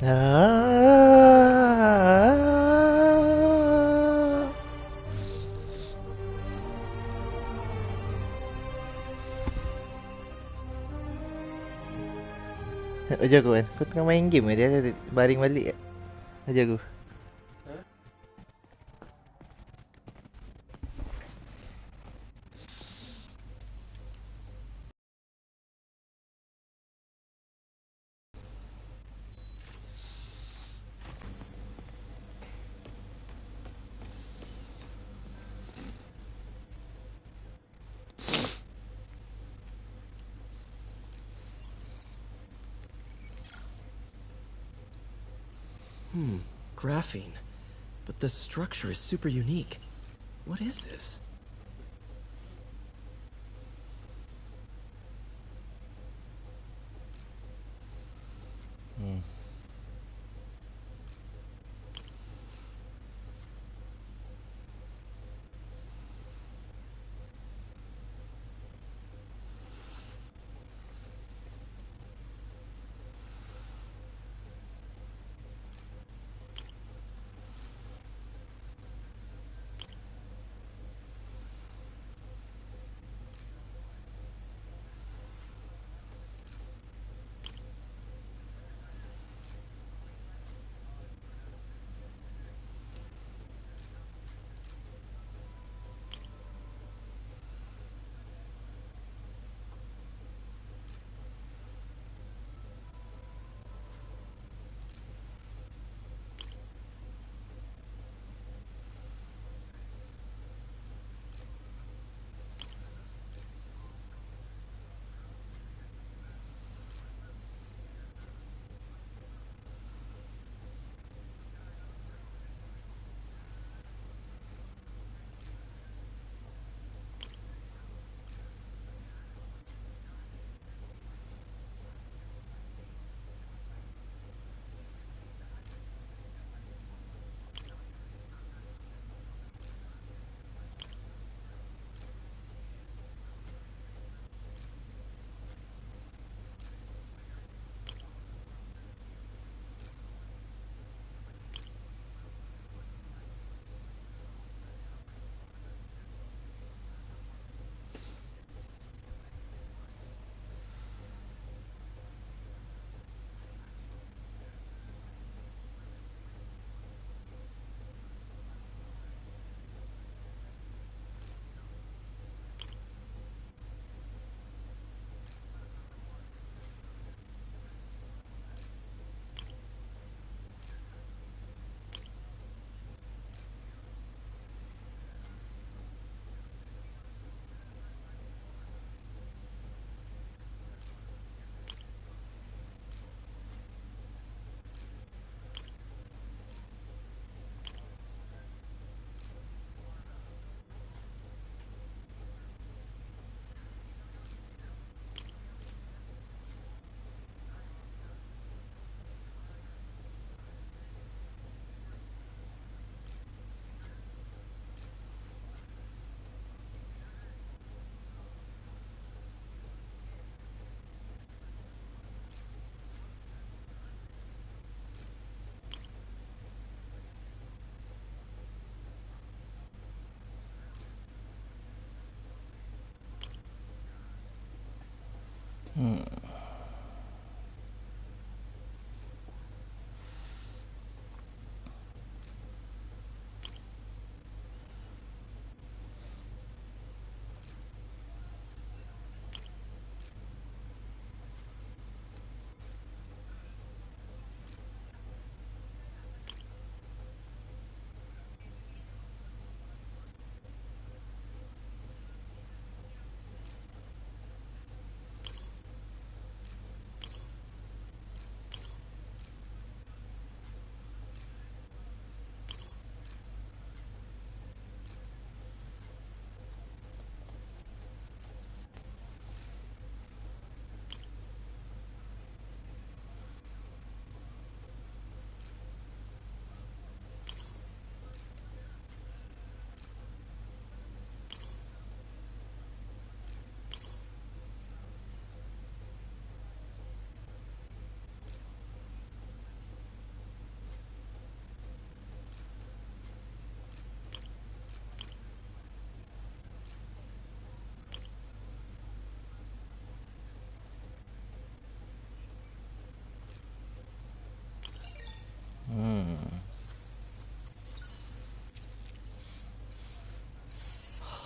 Ah. Ajar aku kan. Kau tengah main game ke dia baring balik. Ajar aku. Graphene. But the structure is super unique. What is this?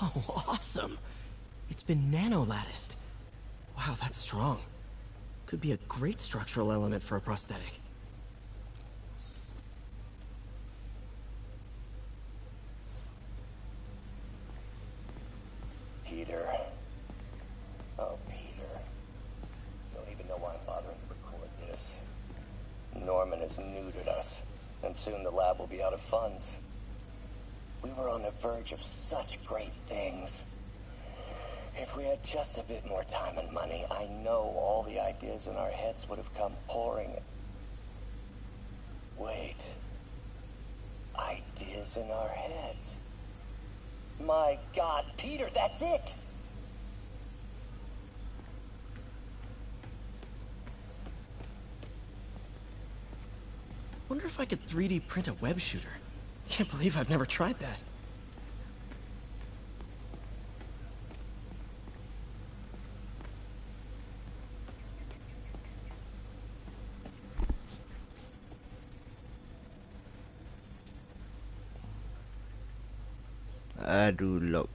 Oh, awesome! It's been nano-latticed. Wow, that's strong. Could be a great structural element for a prosthetic. Peter. Oh, Peter. Don't even know why I'm bothering to record this. Norman has neutered us, and soon the lab will be out of funds. We were on the verge of such great things. If we had just a bit more time and money, I know all the ideas in our heads would have come pouring. Wait. Ideas in our heads. My God, Peter, that's it! Wonder if I could 3D print a web shooter. Can't believe I've never tried that. Aduh, lock.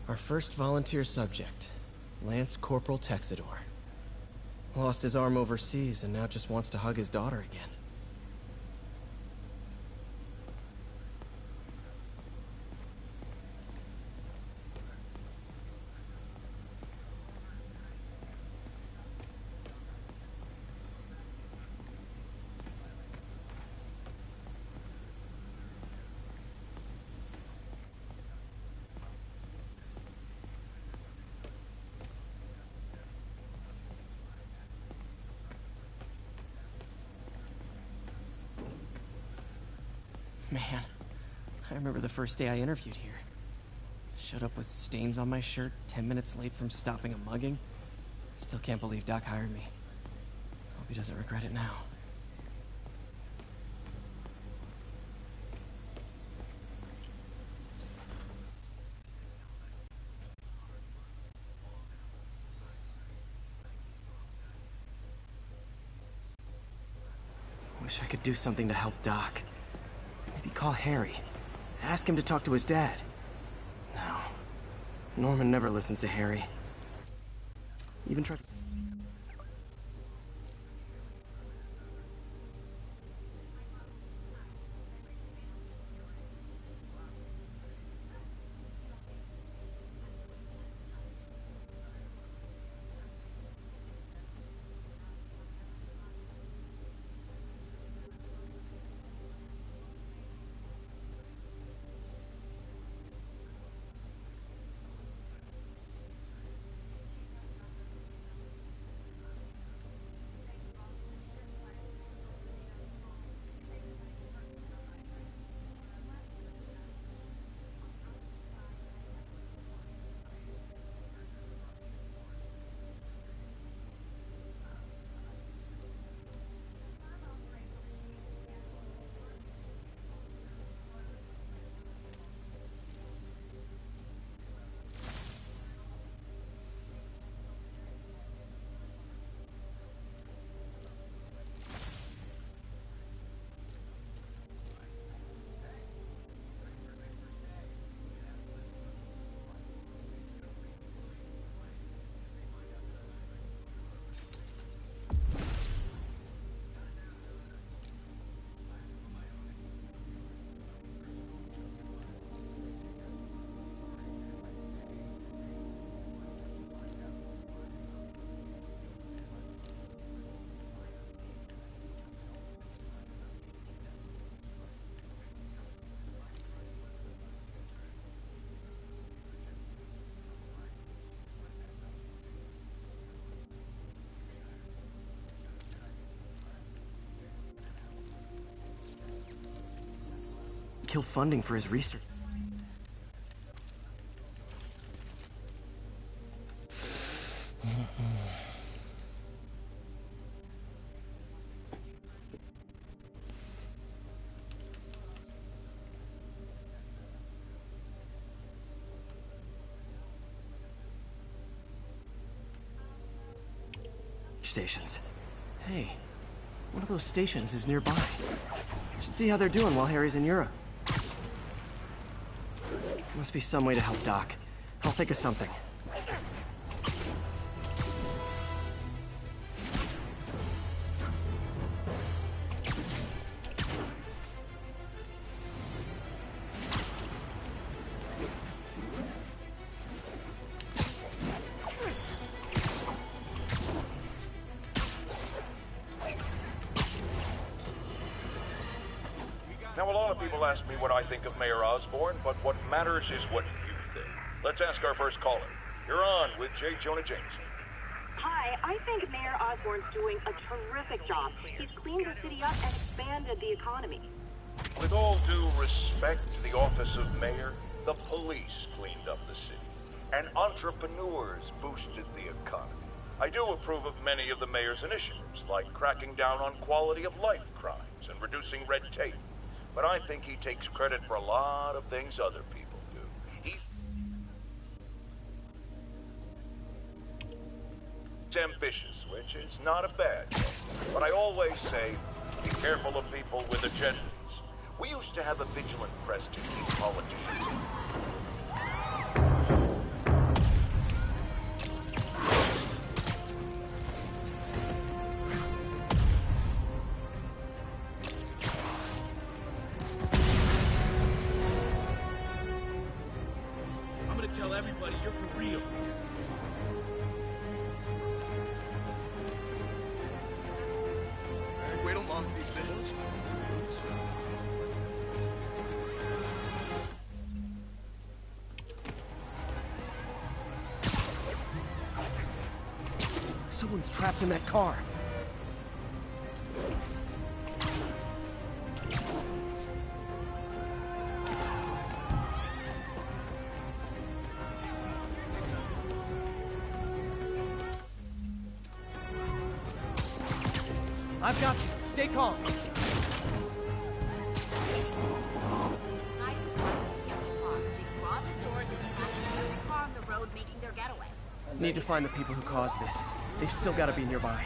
Our first volunteer subject, Lance Corporal Texidor. Lost his arm overseas and now just wants to hug his daughter again. Man, I remember the first day I interviewed here. Showed up with stains on my shirt, 10 minutes late from stopping a mugging. Still can't believe Doc hired me. Hope he doesn't regret it now. Wish I could do something to help Doc. Maybe call Harry. Ask him to talk to his dad. No. Norman never listens to Harry. Even tried. Kill funding for his research. stations. Hey, one of those stations is nearby. Should see how they're doing while Harry's in Europe. Must be some way to help Doc. I'll think of something. Now, a lot of people ask me what I think of Mayor Osborn, but what matters is what you think. Let's ask our first caller. You're on with J. Jonah Jameson. Hi, I think Mayor Osborn's doing a terrific job. He's cleaned the city up and expanded the economy. With all due respect to the office of mayor, the police cleaned up the city, and entrepreneurs boosted the economy. I do approve of many of the mayor's initiatives, like cracking down on quality of life crimes and reducing red tape. But I think he takes credit for a lot of things other people do. He's ambitious, which is not a bad thing. But I always say, be careful of people with agendas. We used to have a vigilant press to keep politicians in. Tell everybody you're for real. Hey, wait till Mom sees this. Someone's trapped in that car. I've got you. Stay calm. Need to find the people who caused this. They've still got to be nearby.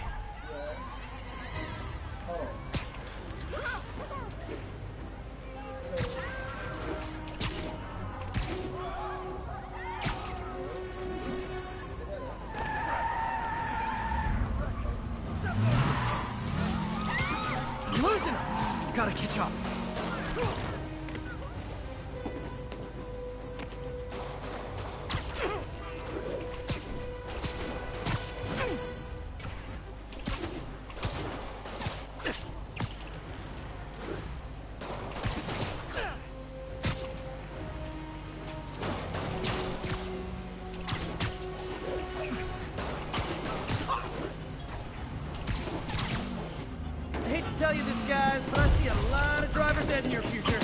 Losing him! Gotta catch up. I hate to tell you this, guys, but I see a lot of drivers dead in your future.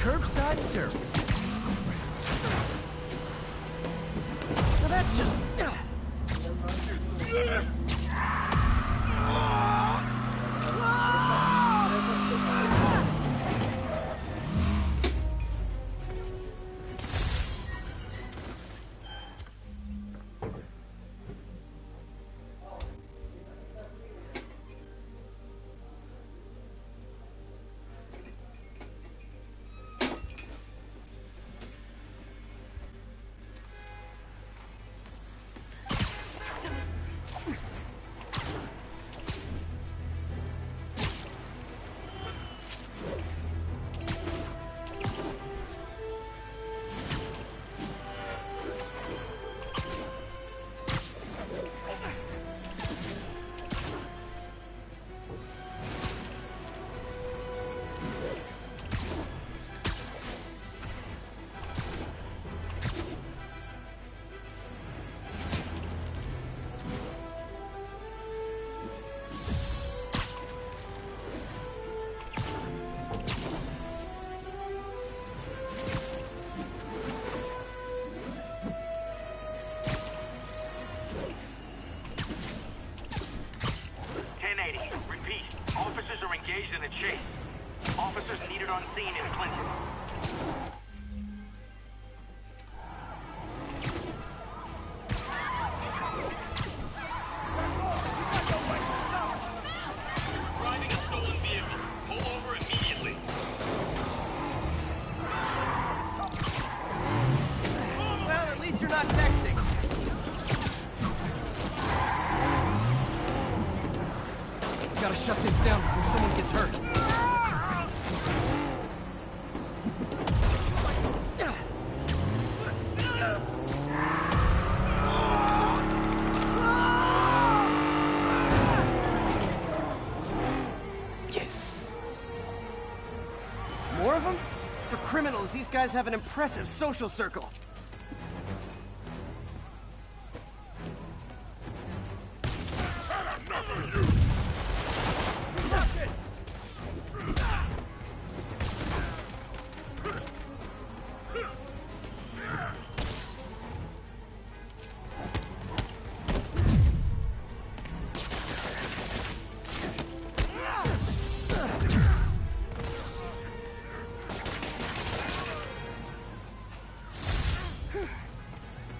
Curbside service. Now that's just... engaged in a chase. Officers needed on scene in Clinton. Gotta shut this down before someone gets hurt. Yes. More of them? For criminals, these guys have an impressive social circle.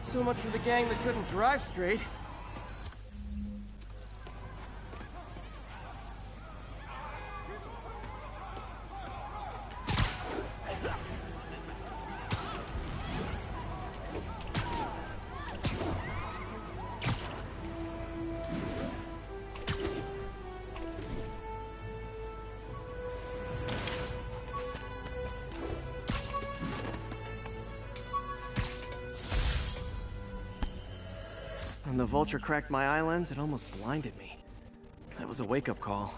So much for the gang that couldn't drive straight. When the vulture cracked my eye lens, it almost blinded me. That was a wake-up call.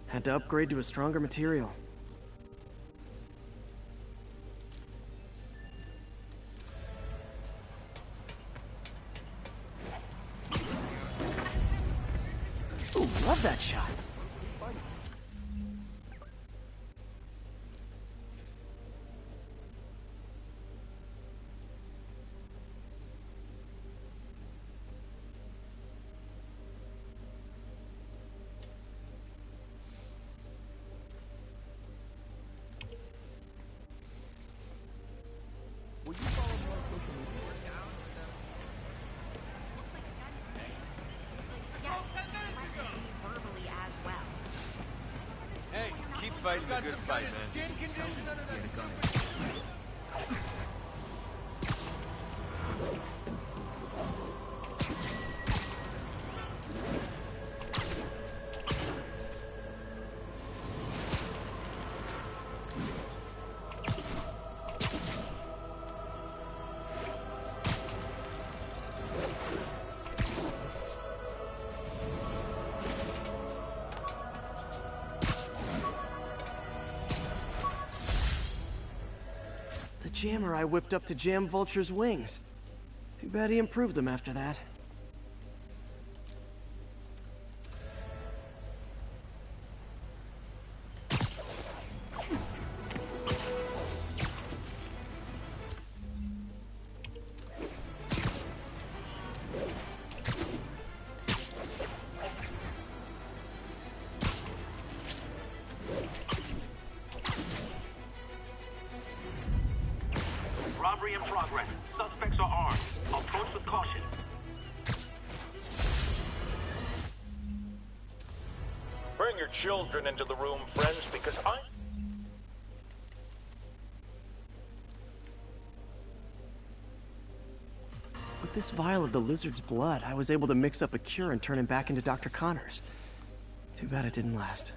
Had to upgrade to a stronger material. Ooh, love that shot. Hey, keep fighting the good fight, man. The jammer I whipped up to jam Vulture's wings. Too bad he improved them after that. Robbery in progress. Suspects are armed. Approach with caution. Bring your children into the room, friends, because With this vial of the lizard's blood, I was able to mix up a cure and turn him back into Dr. Connors. Too bad it didn't last.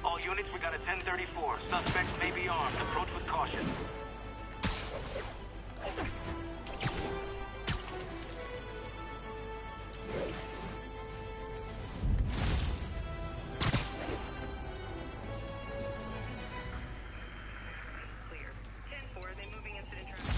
All units, we got a 1034. Suspects may be armed. Approach with caution. Clear. 10-4, they moving incident traffic.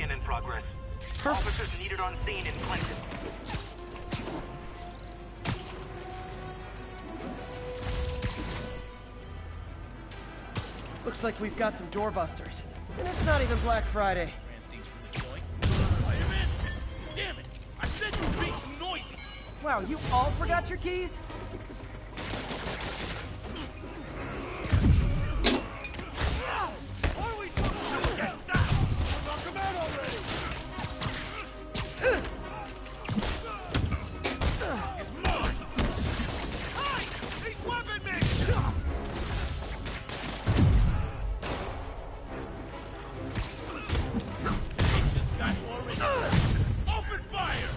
break-in in progress. Officers needed on scene in Clinton. Looks like we've got some doorbusters. And it's not even Black Friday. Damn it! I said you were being too noisy! Wow, you all forgot your keys? What are we supposed to do against that? Knock him out already! He's mine! Hey! He's weapon me! This guy's already... Open fire!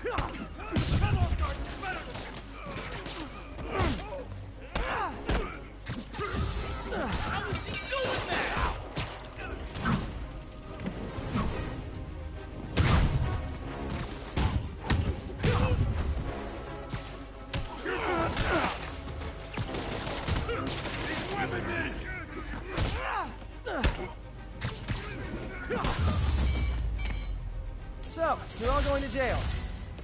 Come on, Sergeant! Better than How is he doing that? He's weapon me! So, you're all going to jail.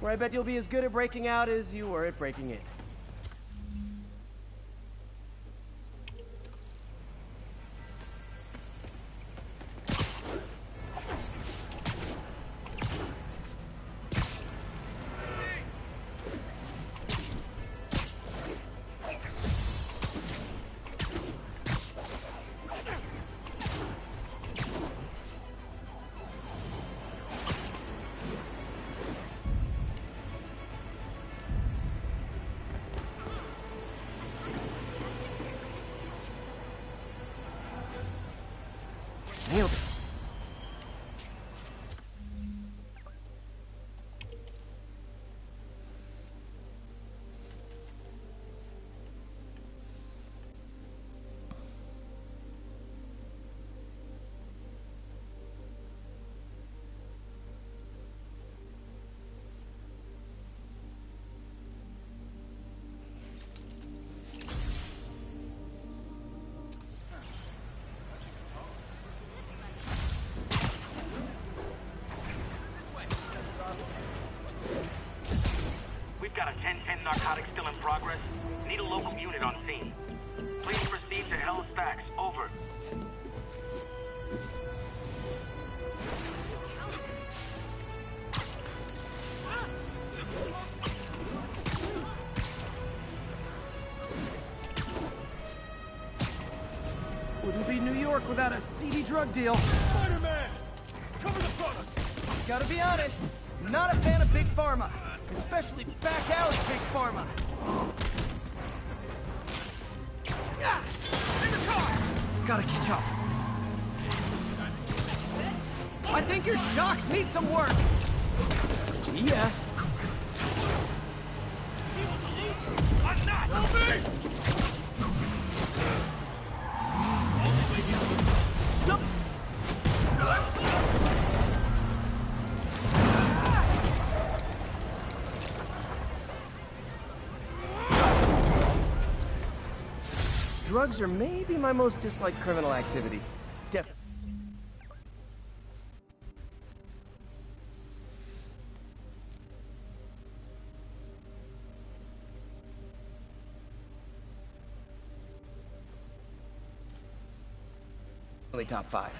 Where I bet you'll be as good at breaking out as you were at breaking in. Nailed it. We've got a 10-10 narcotic still in progress. Need a local unit on scene. Please proceed to Hell's Facts. Over. Wouldn't be New York without a seedy drug deal. Spider-Man! Cover the front! Gotta be honest, not a fan of Big Pharma. Especially back alley Big Pharma. Ah! In the car! Gotta catch up. I think your shocks need some work. Yeah. I'm not! Help me! Some... Drugs are maybe my most disliked criminal activity. Definitely top 5.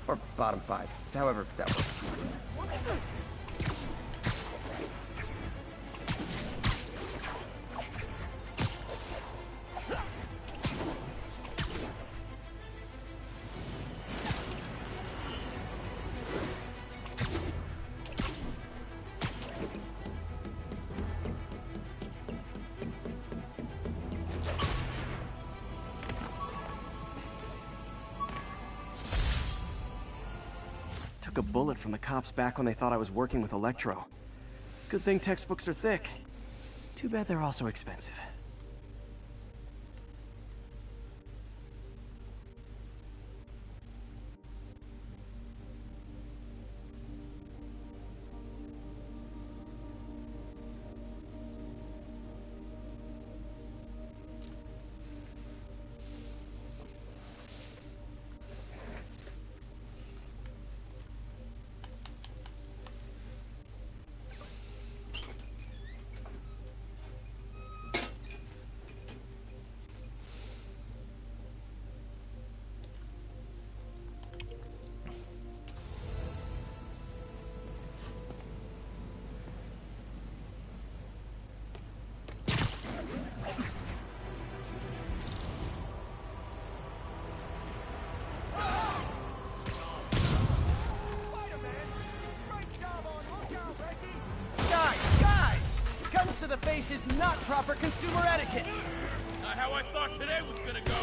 Or bottom 5. However that works. Took a bullet from the cops back when they thought I was working with Electro. Good thing textbooks are thick. Too bad they're also expensive. face is not proper consumer etiquette. Not how I thought today was gonna go.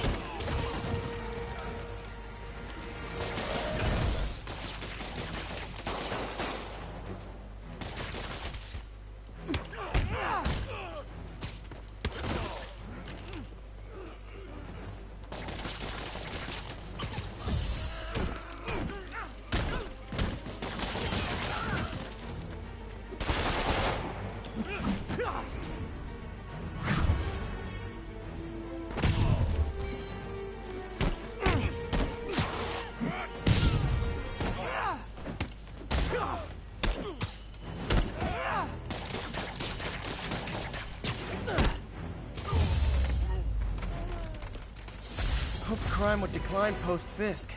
Hoped crime would decline post-Fisk.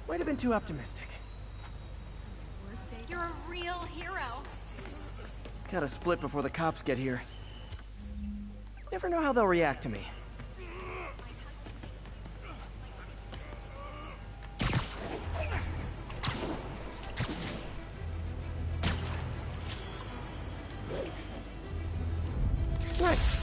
Might have been too optimistic. You're a real hero. Gotta split before the cops get here. Never know how they'll react to me. Nice.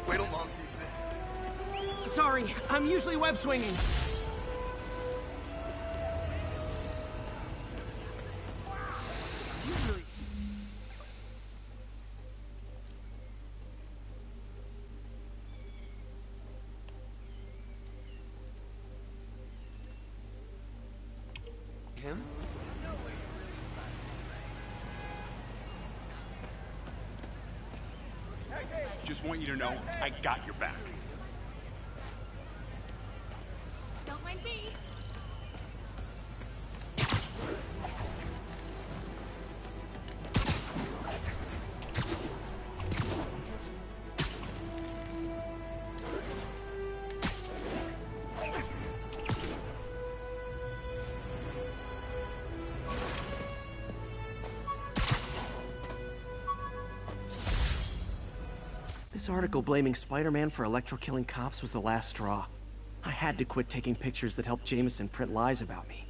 Wait till Mom sees this. Sorry, I'm usually web swinging. Him? Just want you to know, I got your back. Don't mind me. This article blaming Spider-Man for electro-killing cops was the last straw. I had to quit taking pictures that helped Jameson print lies about me.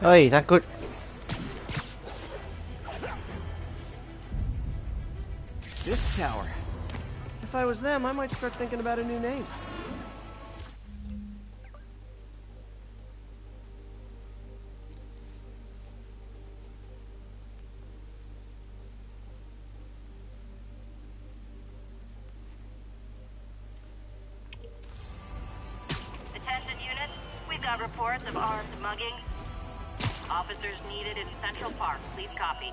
Oi, takut. This tower. If I was them, I might start thinking about a new name. Attention units, we've got reports of armed muggings. Officers needed in Central Park. Please copy.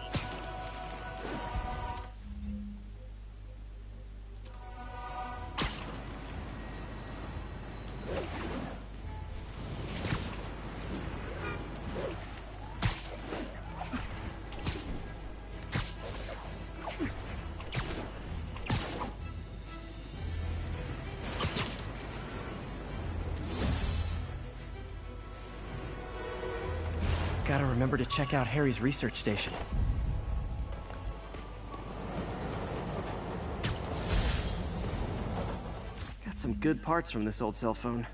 Gotta remember to check out Harry's research station. Got some good parts from this old cell phone.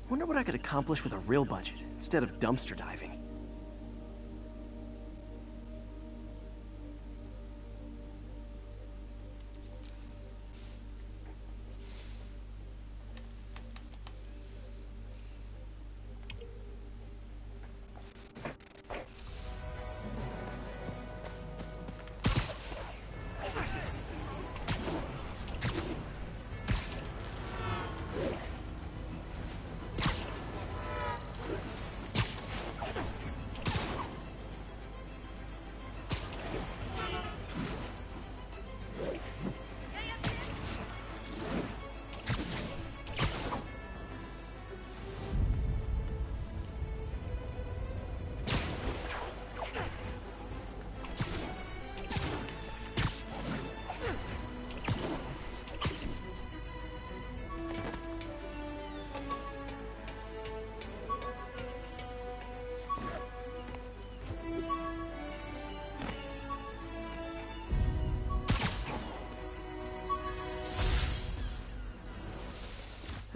Wonder what I could accomplish with a real budget instead of dumpster diving.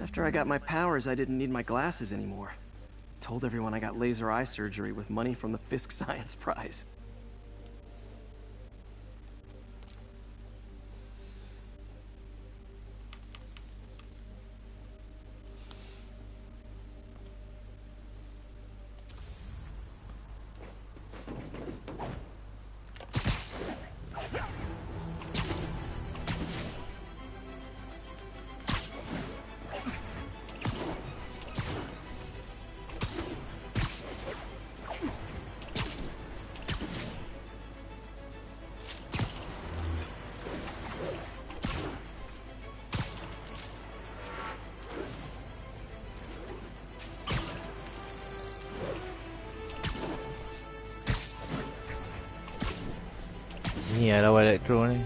After I got my powers, I didn't need my glasses anymore. Told everyone I got laser eye surgery with money from the Fisk Science Prize. Ni lah lawan elektro ni.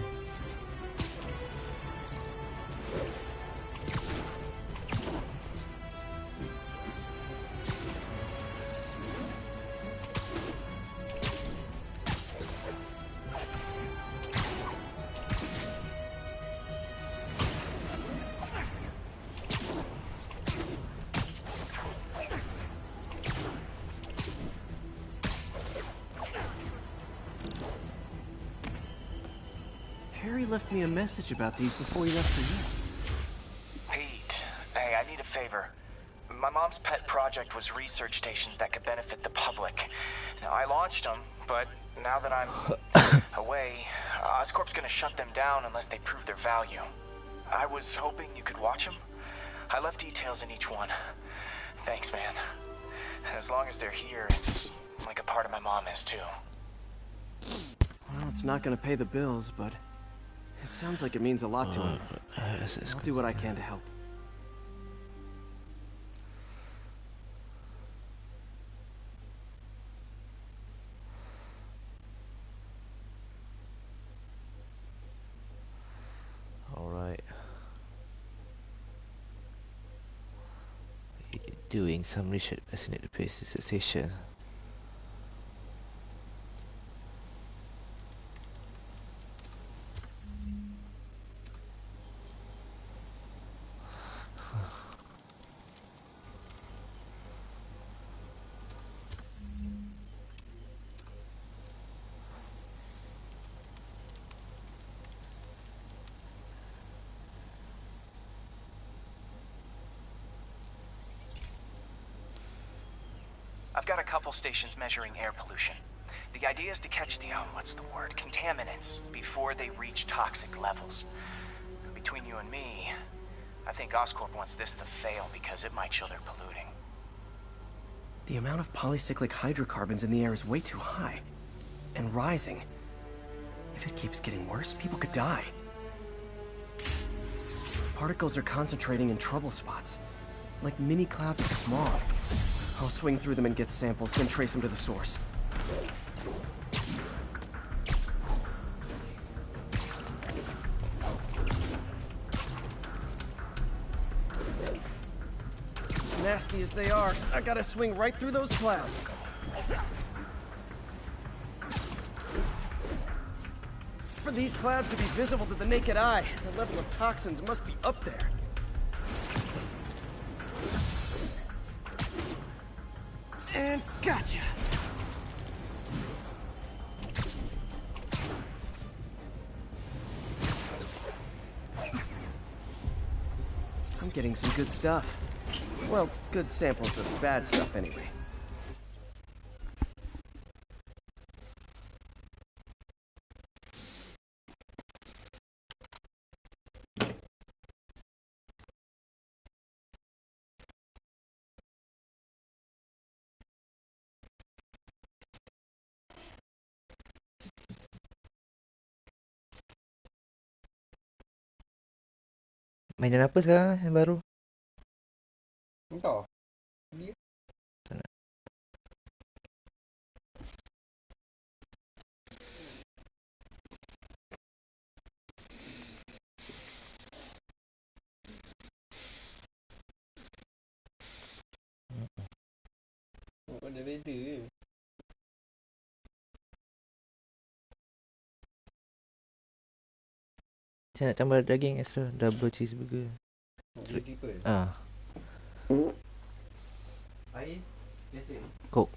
Harry left me a message about these before he left for you. Pete, hey, I need a favor. My mom's pet project was research stations that could benefit the public. Now, I launched them, but now that I'm away, Oscorp's gonna shut them down unless they prove their value. I was hoping you could watch them. I left details in each one. Thanks, man. As long as they're here, it's like a part of my mom is, too. Well, it's not gonna pay the bills, but it sounds like it means a lot to him. I'll do what I can to help. Alright. Doing some research at the place station. I've got a couple stations measuring air pollution. The idea is to catch the, contaminants before they reach toxic levels. Between you and me, I think Oscorp wants this to fail because it might show they're polluting. The amount of polycyclic hydrocarbons in the air is way too high. And rising. If it keeps getting worse, people could die. Particles are concentrating in trouble spots. Like mini clouds of smog. I'll swing through them and get samples, then trace them to the source. Nasty as they are, I gotta swing right through those clouds. For these clouds to be visible to the naked eye, the level of toxins must be up there. And gotcha! I'm getting some good stuff. Well, good samples of bad stuff anyway. Mainan apa sekarang yang baru? Entah. Dia Tak nak. ada beza je. Saya nak tambah daging extra, double cheeseburger. Dia triple. Ah, Air biasa. Coke.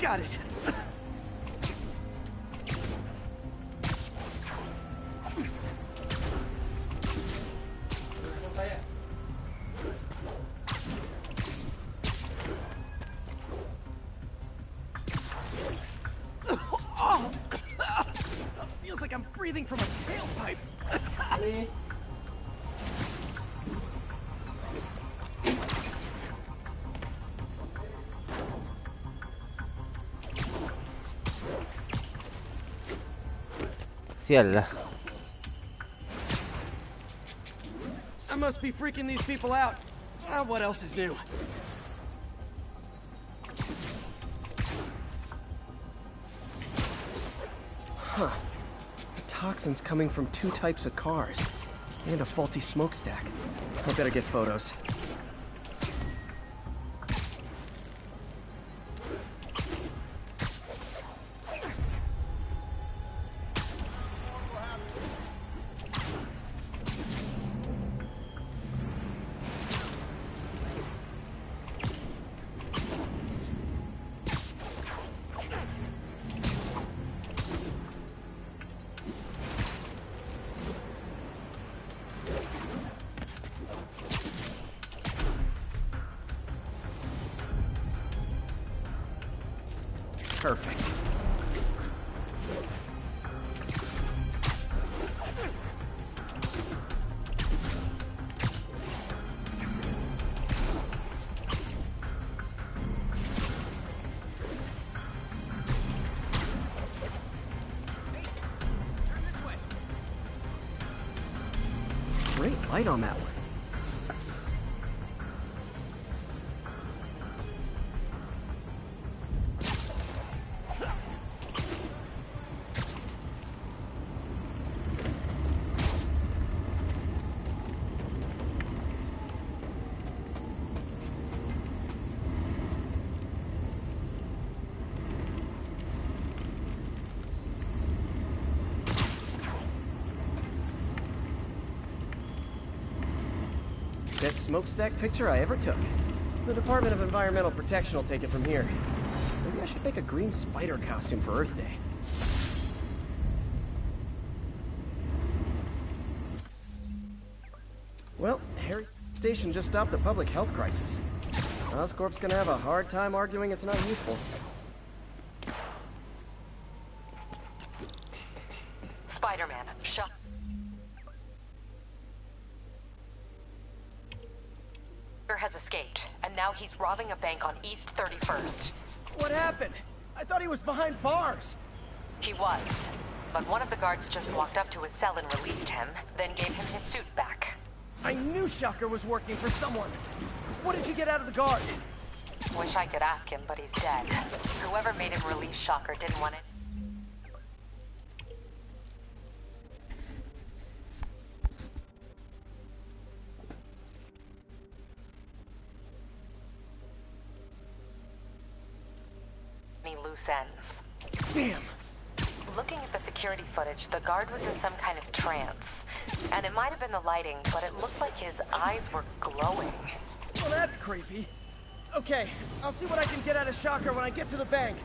Got it! Feels like I'm breathing from a tailpipe. Sial lah. I must be freaking these people out. What else is new? Huh. The toxin's coming from two types of cars. And a faulty smokestack. I better get photos. Perfect. Great light on that one. Best smokestack picture I ever took. The Department of Environmental Protection will take it from here. Maybe I should make a green spider costume for Earth Day. Well, Harry's station just stopped a public health crisis. Oscorp's gonna have a hard time arguing it's not useful. Spider-Man, shut. Has escaped, and now he's robbing a bank on East 31st. What happened? I thought he was behind bars. He was, but one of the guards just walked up to his cell and released him, then gave him his suit back. I knew Shocker was working for someone. What did you get out of the guard? Wish I could ask him, but he's dead. Whoever made him release Shocker didn't want it. Loose ends. Damn. Looking at the security footage, the guard was in some kind of trance. And it might have been the lighting, but it looked like his eyes were glowing. Well, that's creepy. Okay, I'll see what I can get out of Shocker when I get to the bank.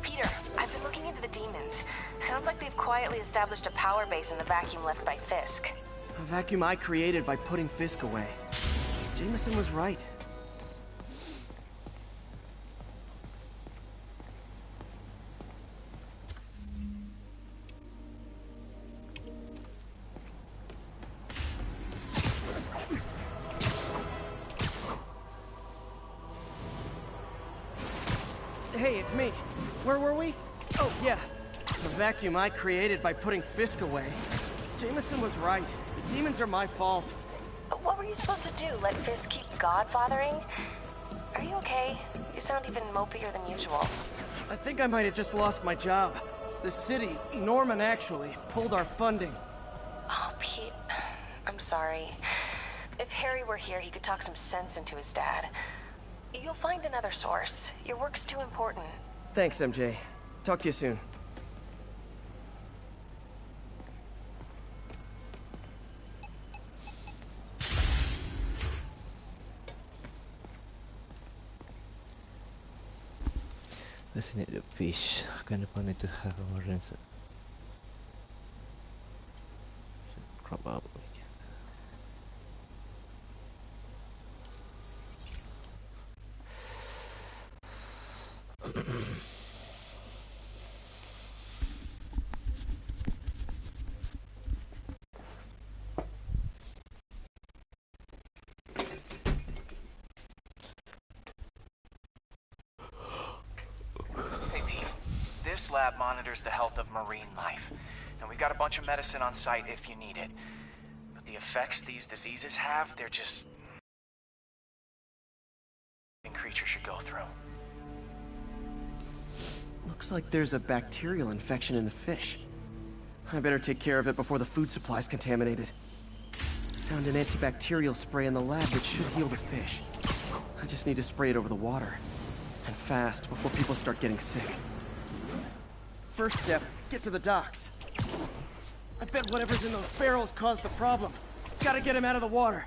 Peter, I've been looking into the demons. Sounds like they've quietly established a power base in the vacuum left by Fisk. A vacuum I created by putting Fisk away. Jameson was right. Hey, it's me. Where were we? Oh, yeah. The vacuum I created by putting Fisk away. Jameson was right. The demons are my fault. What were you supposed to do? Let Fisk keep godfathering? Are you okay? You sound even mopier than usual. I think I might have just lost my job. The city, Norman actually, pulled our funding. Oh, Pete. I'm sorry. If Harry were here, he could talk some sense into his dad. You'll find another source. Your work's too important. Thanks, MJ. Talk to you soon. Fascinate the fish. Kind of wanted to have a more answer. Crop up. This lab monitors the health of marine life, and we've got a bunch of medicine on site if you need it. But the effects these diseases have, they're just... creatures should go through. Looks like there's a bacterial infection in the fish. I better take care of it before the food supply's contaminated. Found an antibacterial spray in the lab that should heal the fish. I just need to spray it over the water. And fast, before people start getting sick. First step, get to the docks. I bet whatever's in those barrels caused the problem. Gotta get him out of the water.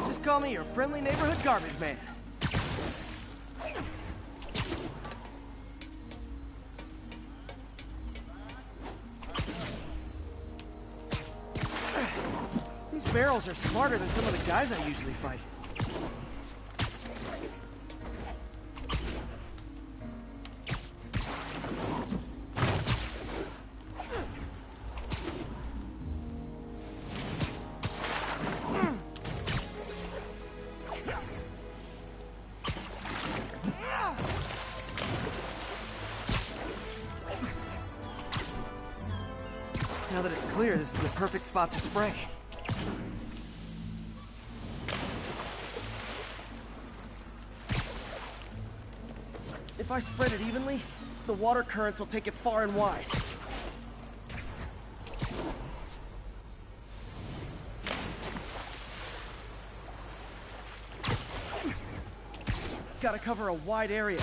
Just call me your friendly neighborhood garbage man. These barrels are smarter than some of the guys I usually fight. Now that it's clear, this is a perfect spot to spray. If I spread it evenly, the water currents will take it far and wide. Gotta cover a wide area.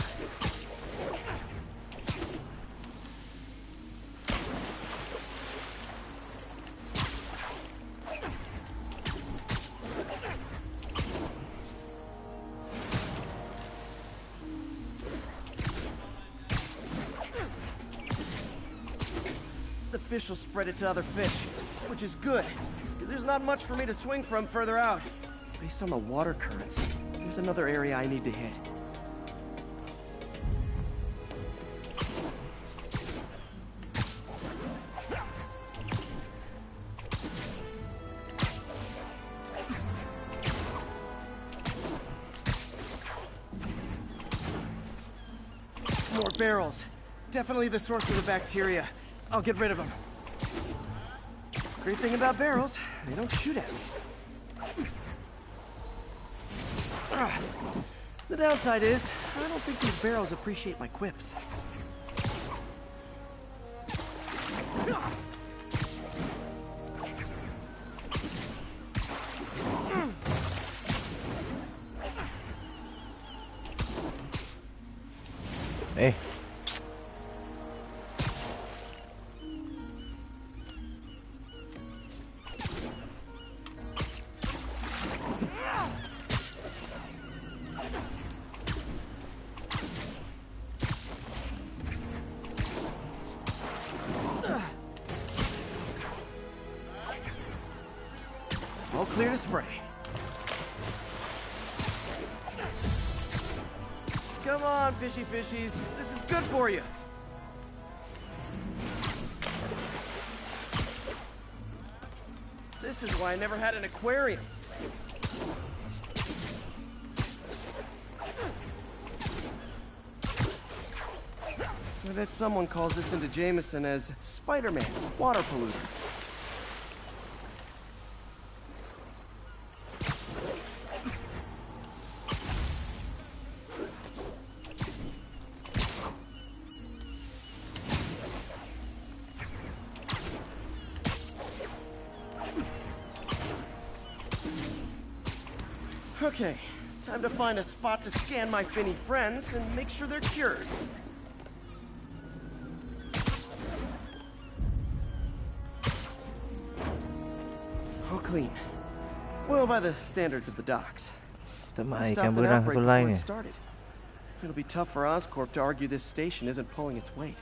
fish will spread it to other fish, which is good, because there's not much for me to swing from further out. Based on the water currents, there's another area I need to hit. More barrels. Definitely the source of the bacteria. I'll get rid of them. Great thing about barrels, they don't shoot at me. The downside is, I don't think these barrels appreciate my quips. Eh. All clear to spray. Come on, fishy fishies. This is good for you. This is why I never had an aquarium. I bet someone calls this into Jameson as Spider-Man, water polluter. Okay, time to find a spot to scan my finny friends and make sure they're cured. All clean. Well, by the standards of the docks. Tak I mai stopped ikan an berang outbreak satu before lain it ni. started. It'll be tough for Oscorp to argue this station isn't pulling its weight.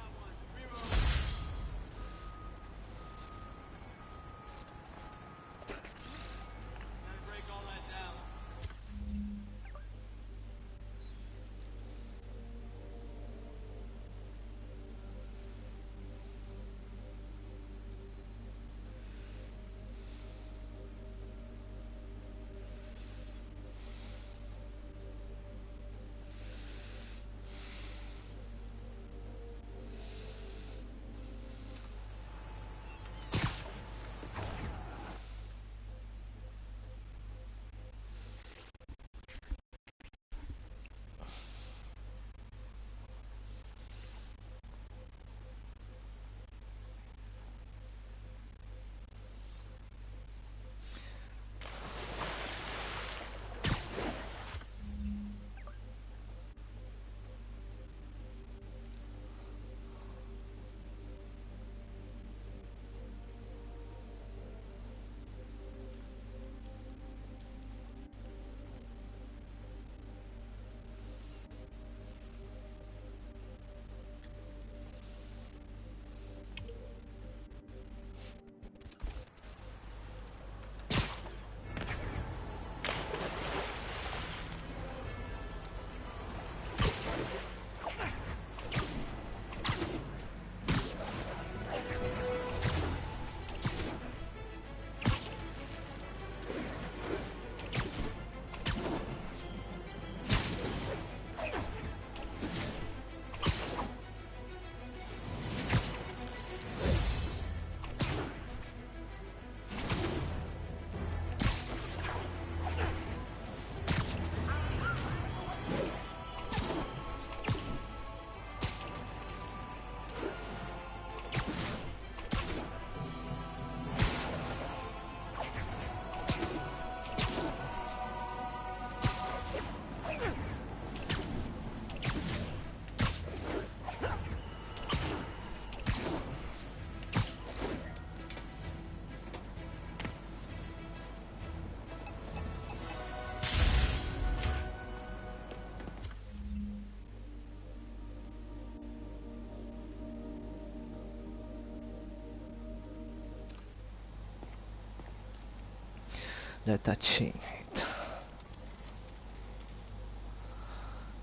They're touching it.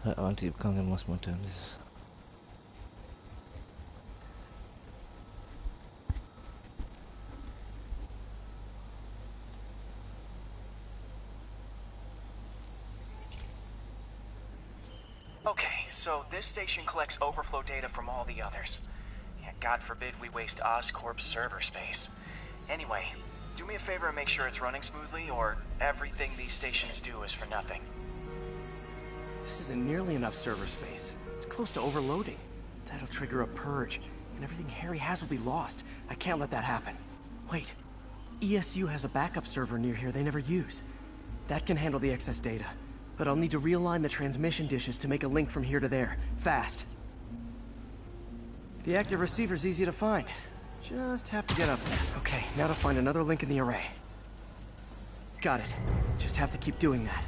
I want to become the most modern. Okay, so this station collects overflow data from all the others. Yeah, God forbid we waste Oscorp's server space. Anyway, do me a favor and make sure it's running smoothly, or everything these stations do is for nothing. This isn't nearly enough server space. It's close to overloading. That'll trigger a purge, and everything Harry has will be lost. I can't let that happen. Wait. ESU has a backup server near here they never use. That can handle the excess data. But I'll need to realign the transmission dishes to make a link from here to there. Fast. The active receiver's easy to find. Just have to get up there. Okay, now to find another link in the array. Got it. Just have to keep doing that.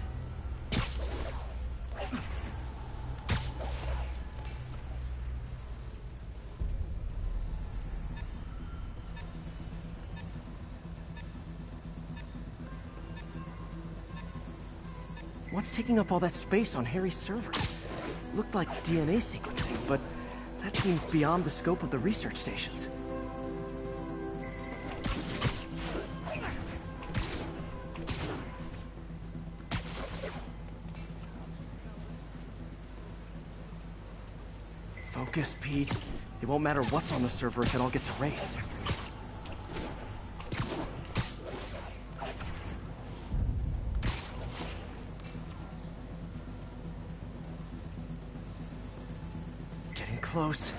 What's taking up all that space on Harry's server? Looked like DNA sequencing, but that seems beyond the scope of the research stations. Focus, Pete. It won't matter what's on the server if it all gets erased. Getting close.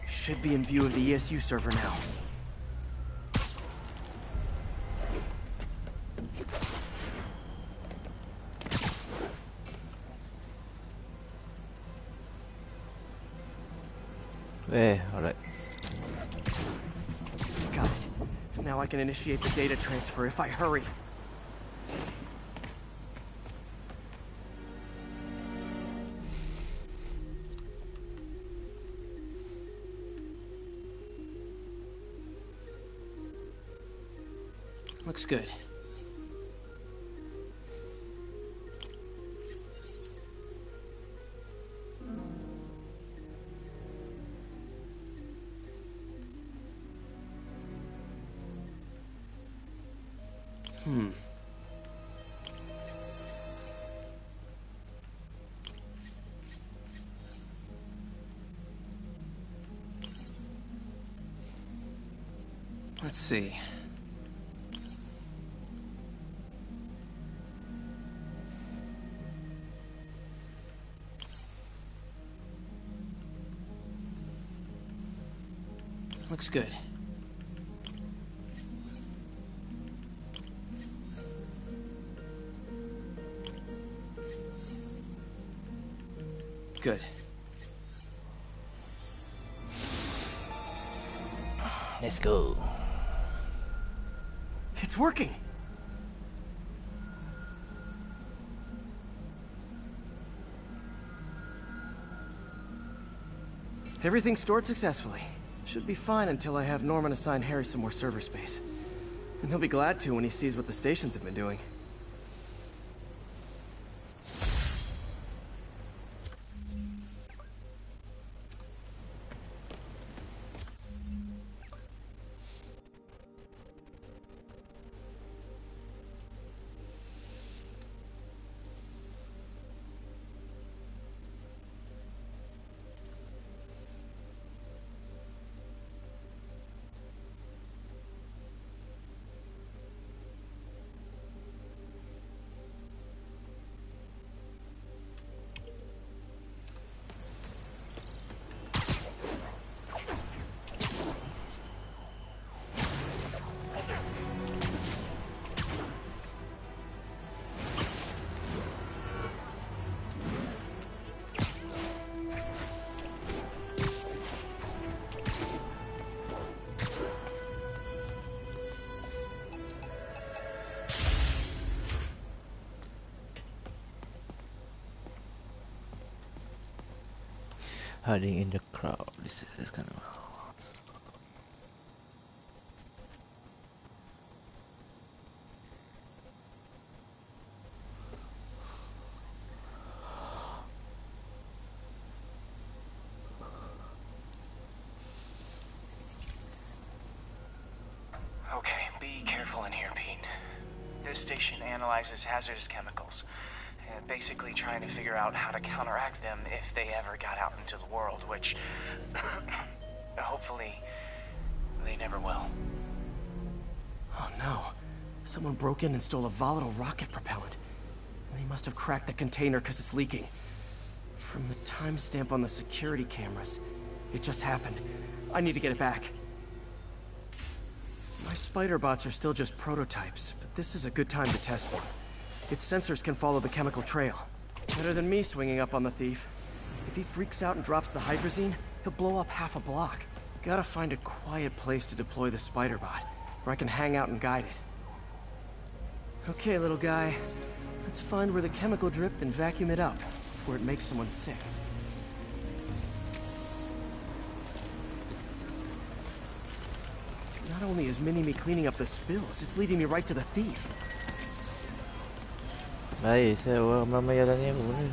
Should be in view of the ESU server now. Alright. Got it. Now I can initiate the data transfer if I hurry. Looks good. Let's see. Looks good. Good. Let's go. It's working! Everything stored successfully. Should be fine until I have Norman assign Harry some more server space. And he'll be glad to when he sees what the stations have been doing. Hiding in the crowd. This is kind of. Okay, be careful in here, Pete. This station analyzes hazardous chemicals, basically trying to figure out how to counteract them if they ever got out into the world, which hopefully they never will. Oh no. Someone broke in and stole a volatile rocket propellant. They must have cracked the container because it's leaking. From the timestamp on the security cameras, it just happened. I need to get it back. My spider bots are still just prototypes, but this is a good time to test one. Its sensors can follow the chemical trail. Better than me swinging up on the thief. If he freaks out and drops the hydrazine, he'll blow up half a block. Gotta find a quiet place to deploy the spider bot, where I can hang out and guide it. Okay, little guy. Let's find where the chemical dripped and vacuum it up before it makes someone sick. Not only is Mini-Me cleaning up the spills, it's leading me right to the thief. Baik, saya orang ramai jalan ni apa ni?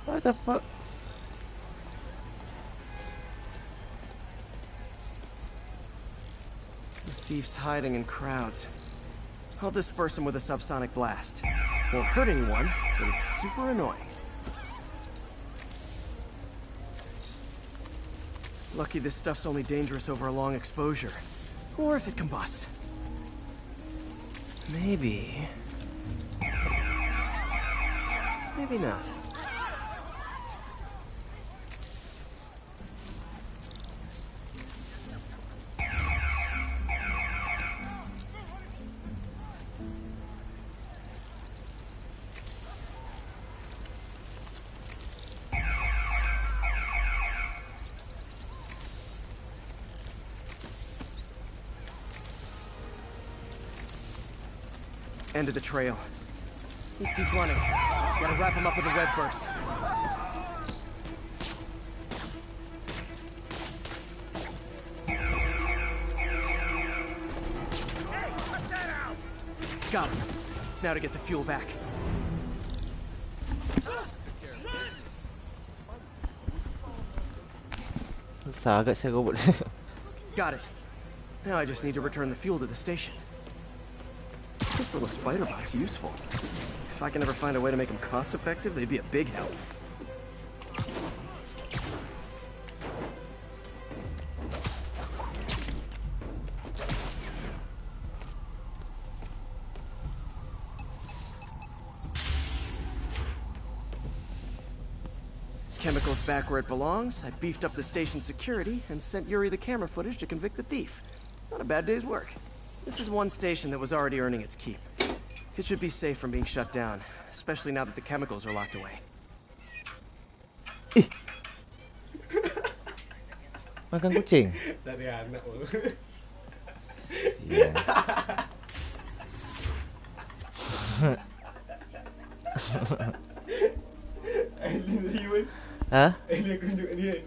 What the fuck? The thief's hiding in crowds. I'll disperse him with a subsonic blast. Won't hurt anyone, but it's super annoying. Lucky this stuff's only dangerous over a long exposure. Or if it combusts. Maybe... maybe not. End of the trail. He's running. Gotta wrap him up with a red burst. Hey, cut that out! Got him. Now to get the fuel back. Agak saya robot. Got it. Now I just need to return the fuel to the station. This little spider bot's useful. If I can ever find a way to make them cost-effective, they'd be a big help. Chemicals back where it belongs. I beefed up the station security and sent Yuri the camera footage to convict the thief. Not a bad day's work. This is one station that was already earning its keep. It should be safe from being shut down, especially now that the chemicals are locked away. Makan kucing. Tak ada anak pun. Yeah. Aileen tadi pun. Hah? Aileen aku tunjuk dia.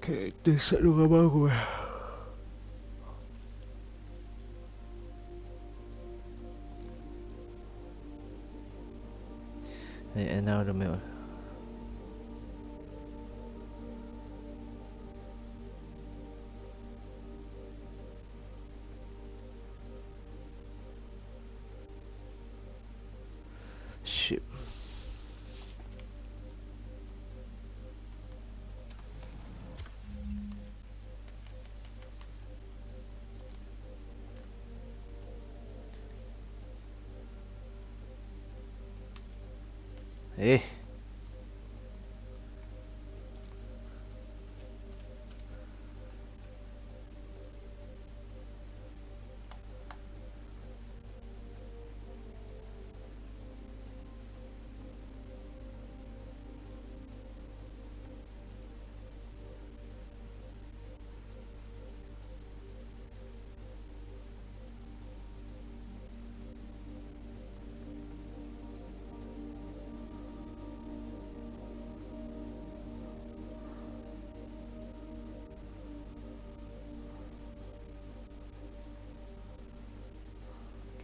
Okay, desak orang baru. And now the mail. Shit. Eh.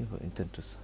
Looking for intent to serve.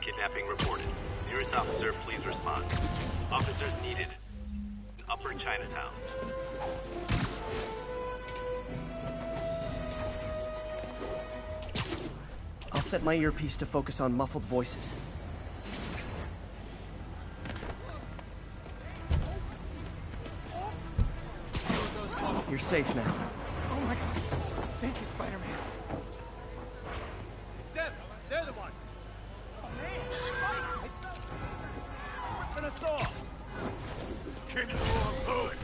Kidnapping reported. Nearest officer, please respond. Officers needed in Upper Chinatown. I'll set my earpiece to focus on muffled voices. You're safe now. Oh my gosh. Thank you, Spider-Man. It's them. They're the ones. Oh man. Ripping us off. Came to the wrong hood.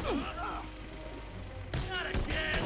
Not again.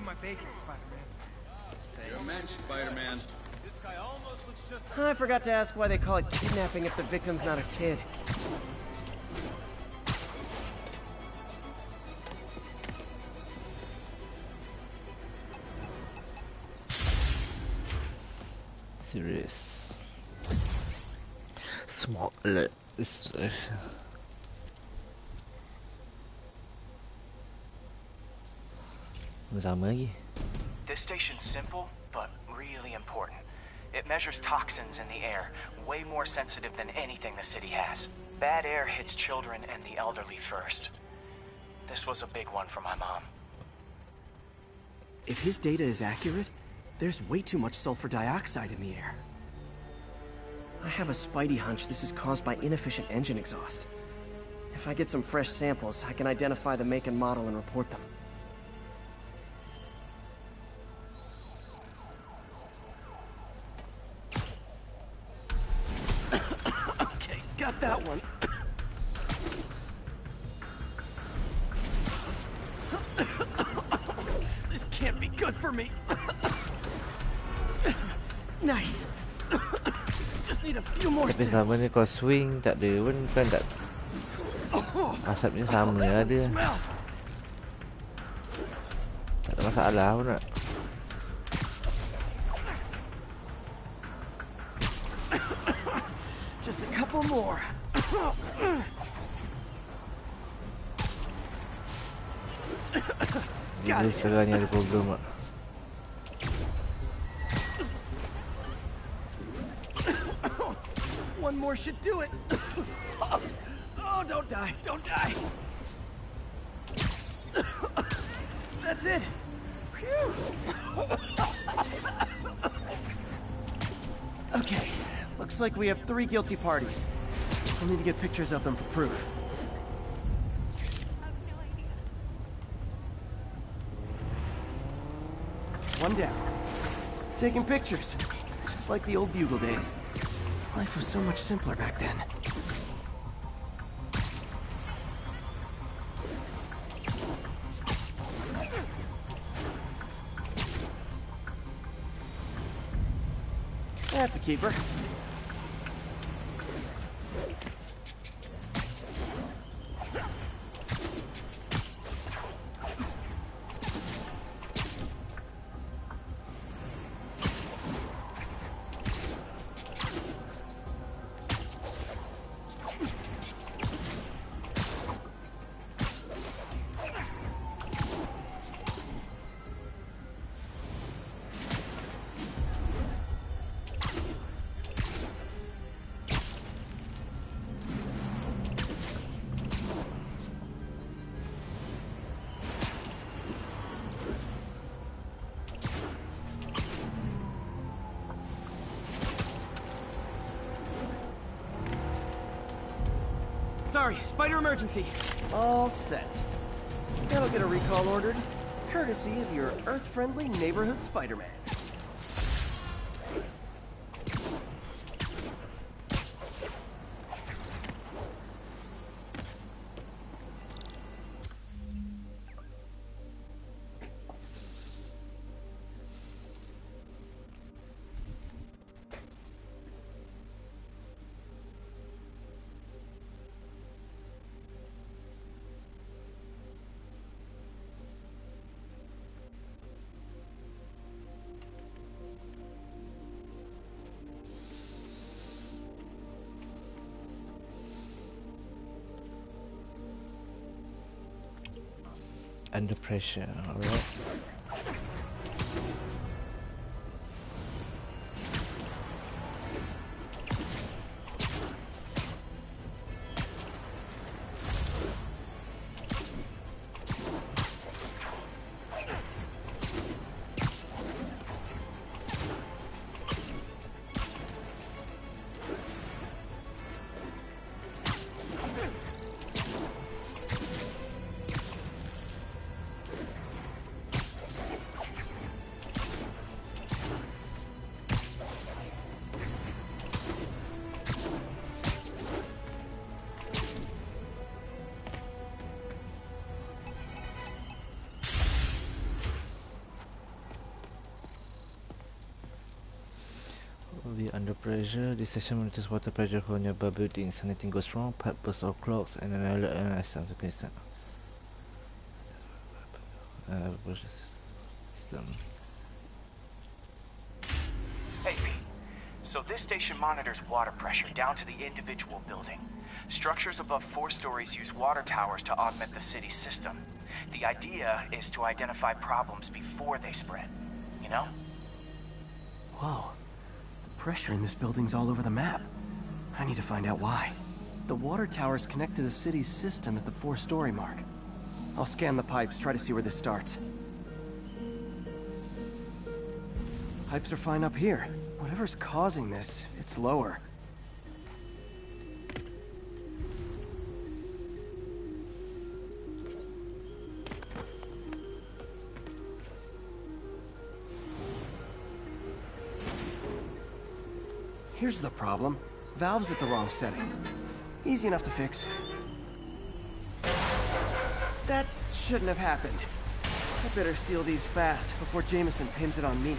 My bacon, Spider-Man. You're a mensch, Spider-Man. This guy almost looks just... I forgot to ask why they call it kidnapping if the victim's not a kid. Serious. Small alert. This station's simple, but really important. It measures toxins in the air, way more sensitive than anything the city has. Bad air hits children and the elderly first. This was a big one for my mom. If his data is accurate, there's way too much sulfur dioxide in the air. I have a spidey hunch this is caused by inefficient engine exhaust. If I get some fresh samples, I can identify the make and model and report them. Okay, got that one. This can't be good for me. Nice. Just need a few more Tapi sama ni kau swing tak ada pun kan tak. Asapnya sama lah dia. Tak ada masalah pun tak. Just a couple more. Got it. Segalanya ada program tak. One more should do it. Oh, don't die, don't die. That's it. Phew. Okay, looks like we have 3 guilty parties. We'll need to get pictures of them for proof. One down. Taking pictures, just like the old Bugle days. Life was so much simpler back then. That's a keeper. Sorry, spider emergency. All set. That'll get a recall ordered, courtesy of your Earth-friendly neighborhood Spider-Man. Under pressure, alright. We under pressure. This section monitors water pressure for nearby buildings. Anything goes wrong, pipe bursts or clogs, and an alert and I sound against that. Hey, Pete. So this station monitors water pressure down to the individual building. Structures above 4 stories use water towers to augment the city's system. The idea is to identify problems before they spread, you know? Whoa. The pressure in this building's all over the map. I need to find out why. The water towers connect to the city's system at the 4-story mark. I'll scan the pipes, try to see where this starts. Pipes are fine up here. Whatever's causing this, it's lower. Here's the problem. Valve's at the wrong setting. Easy enough to fix. That shouldn't have happened. I better seal these fast before Jameson pins it on me.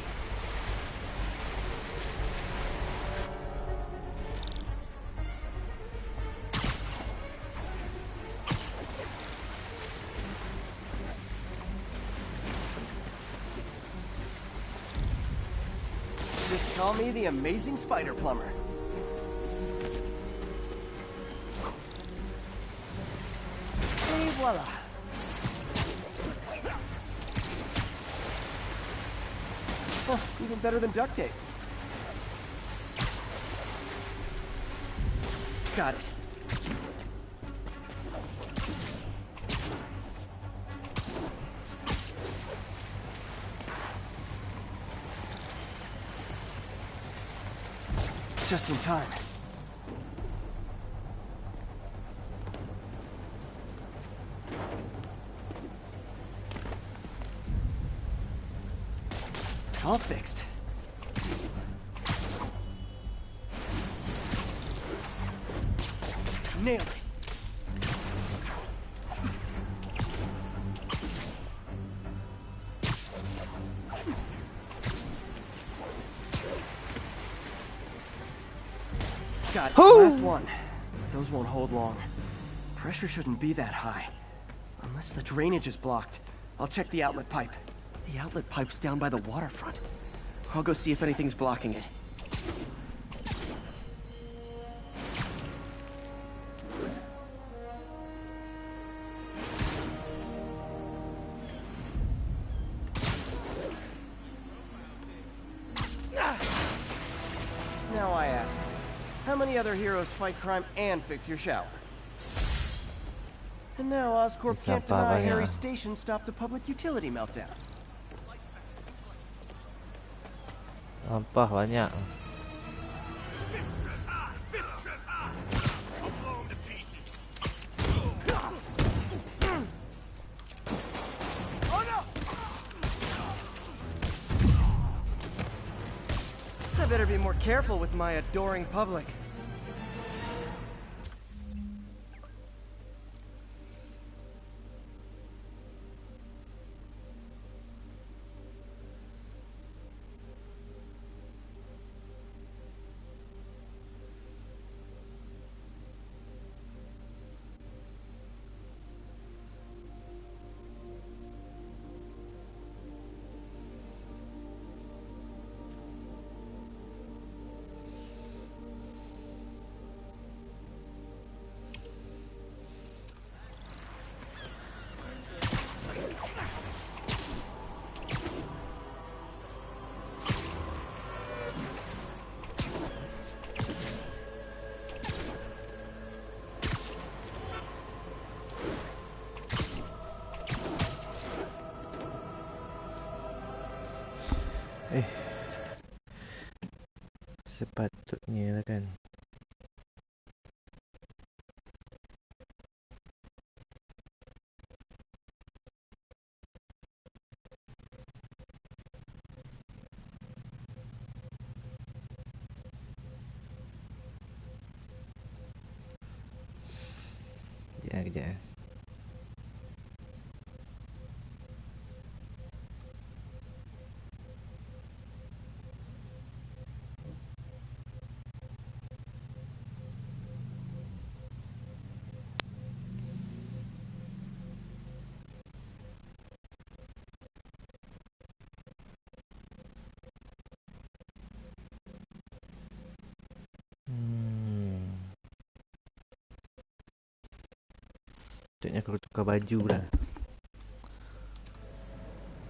Just call me the amazing spider plumber. Et voila. Oh, even better than duct tape. Got it. Just in time. All fixed. Nailed it. Scott, Whew. last one. Those won't hold long. Pressure shouldn't be that high. Unless the drainage is blocked. I'll check the outlet pipe. The outlet pipe's down by the waterfront. I'll go see if anything's blocking it. Now I ask, how many other heroes fight crime and fix your shower? And now Oscorp can't deny Harry's station stopped a public utility meltdown. Sampah banyak. I better be more careful with my adoring public. Sepatutnya lah kan. Kejap. Patutnya aku tukar baju dah.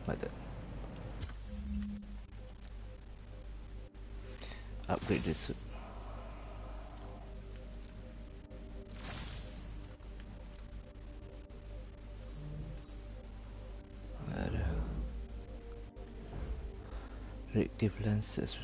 Patut. Upgrade the suit. Ada reactive lenses.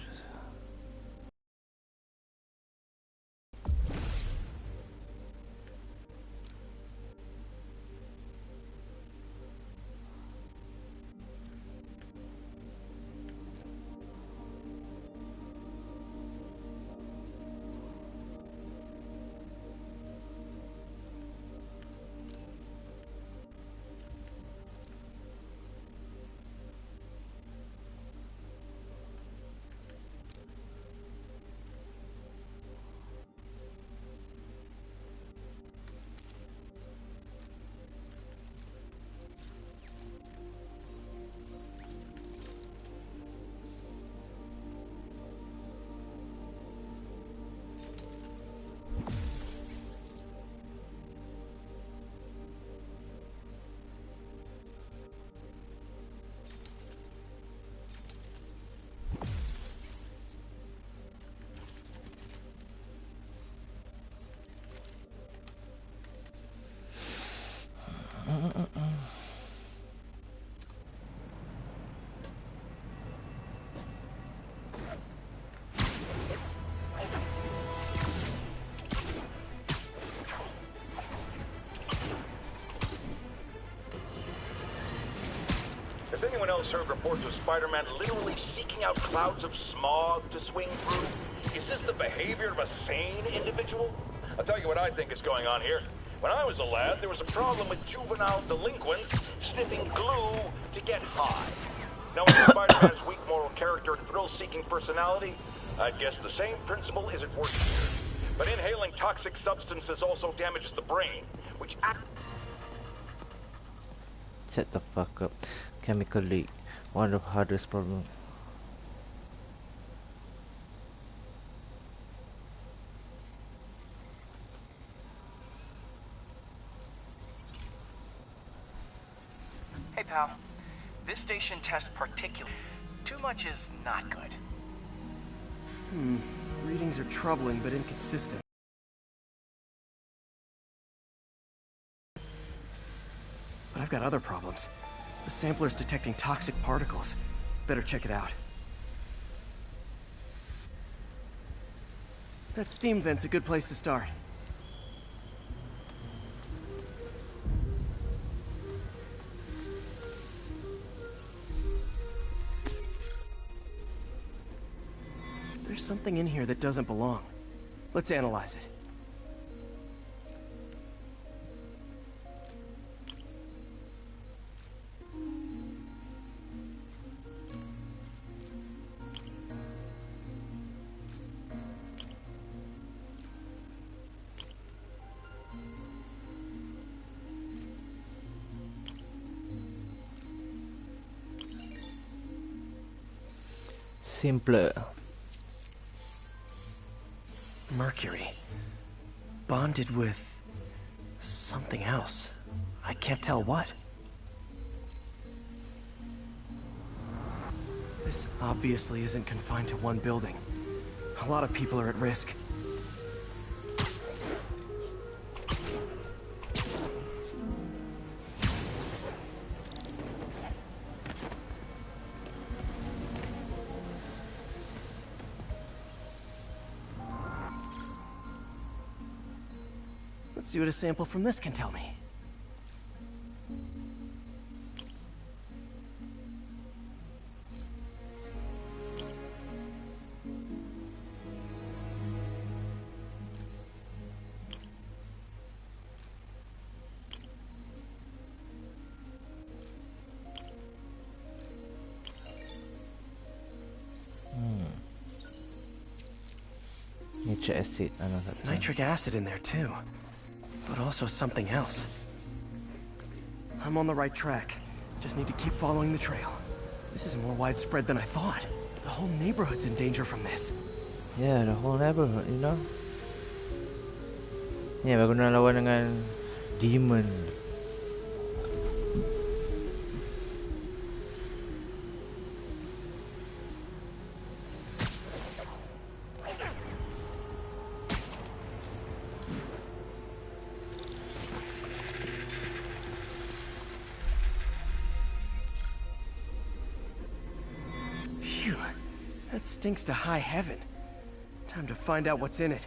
Has anyone else heard reports of Spider-Man literally seeking out clouds of smog to swing through? Is this the behavior of a sane individual? I'll tell you what I think is going on here. When I was a lad, there was a problem with juvenile delinquents sniffing glue to get high. Now, with Spider-Man's weak moral character and thrill-seeking personality, I'd guess the same principle is at work here. But inhaling toxic substances also damages the brain, which Shut the fuck up. Chemical leak. One of the hardest problems. Hey, pal. This station tests particulate. Too much is not good. Readings are troubling but inconsistent. But I've got other problems. The sampler's detecting toxic particles. Better check it out. That steam vent's a good place to start. There's something in here that doesn't belong. Let's analyze it. Simpler. Mercury. Bonded with something else. I can't tell what. This obviously isn't confined to one building. A lot of people are at risk. Let's see what a sample from this can tell me. Nitric acid. I know that. Nitric acid in there too. But also something else. I'm on the right track. Just need to keep following the trail. This is more widespread than I thought. The whole neighborhood's in danger from this. Yeah, the whole neighborhood, you know. Yeah, baru nak lawan dengan demon. Phew, that stinks to high heaven. Time to find out what's in it.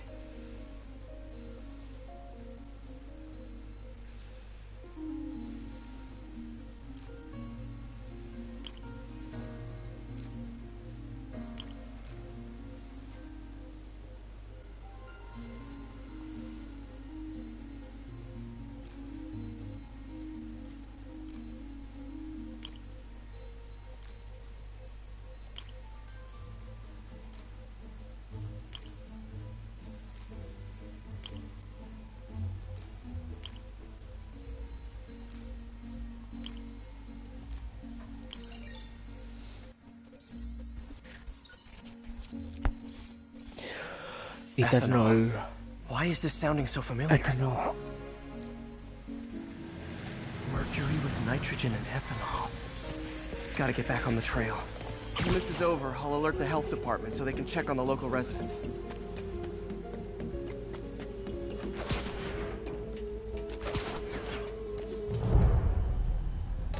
Ethanol. Why is this sounding so familiar? Ethanol. Mercury with nitrogen and ethanol. Gotta get back on the trail. When this is over, I'll alert the health department so they can check on the local residents.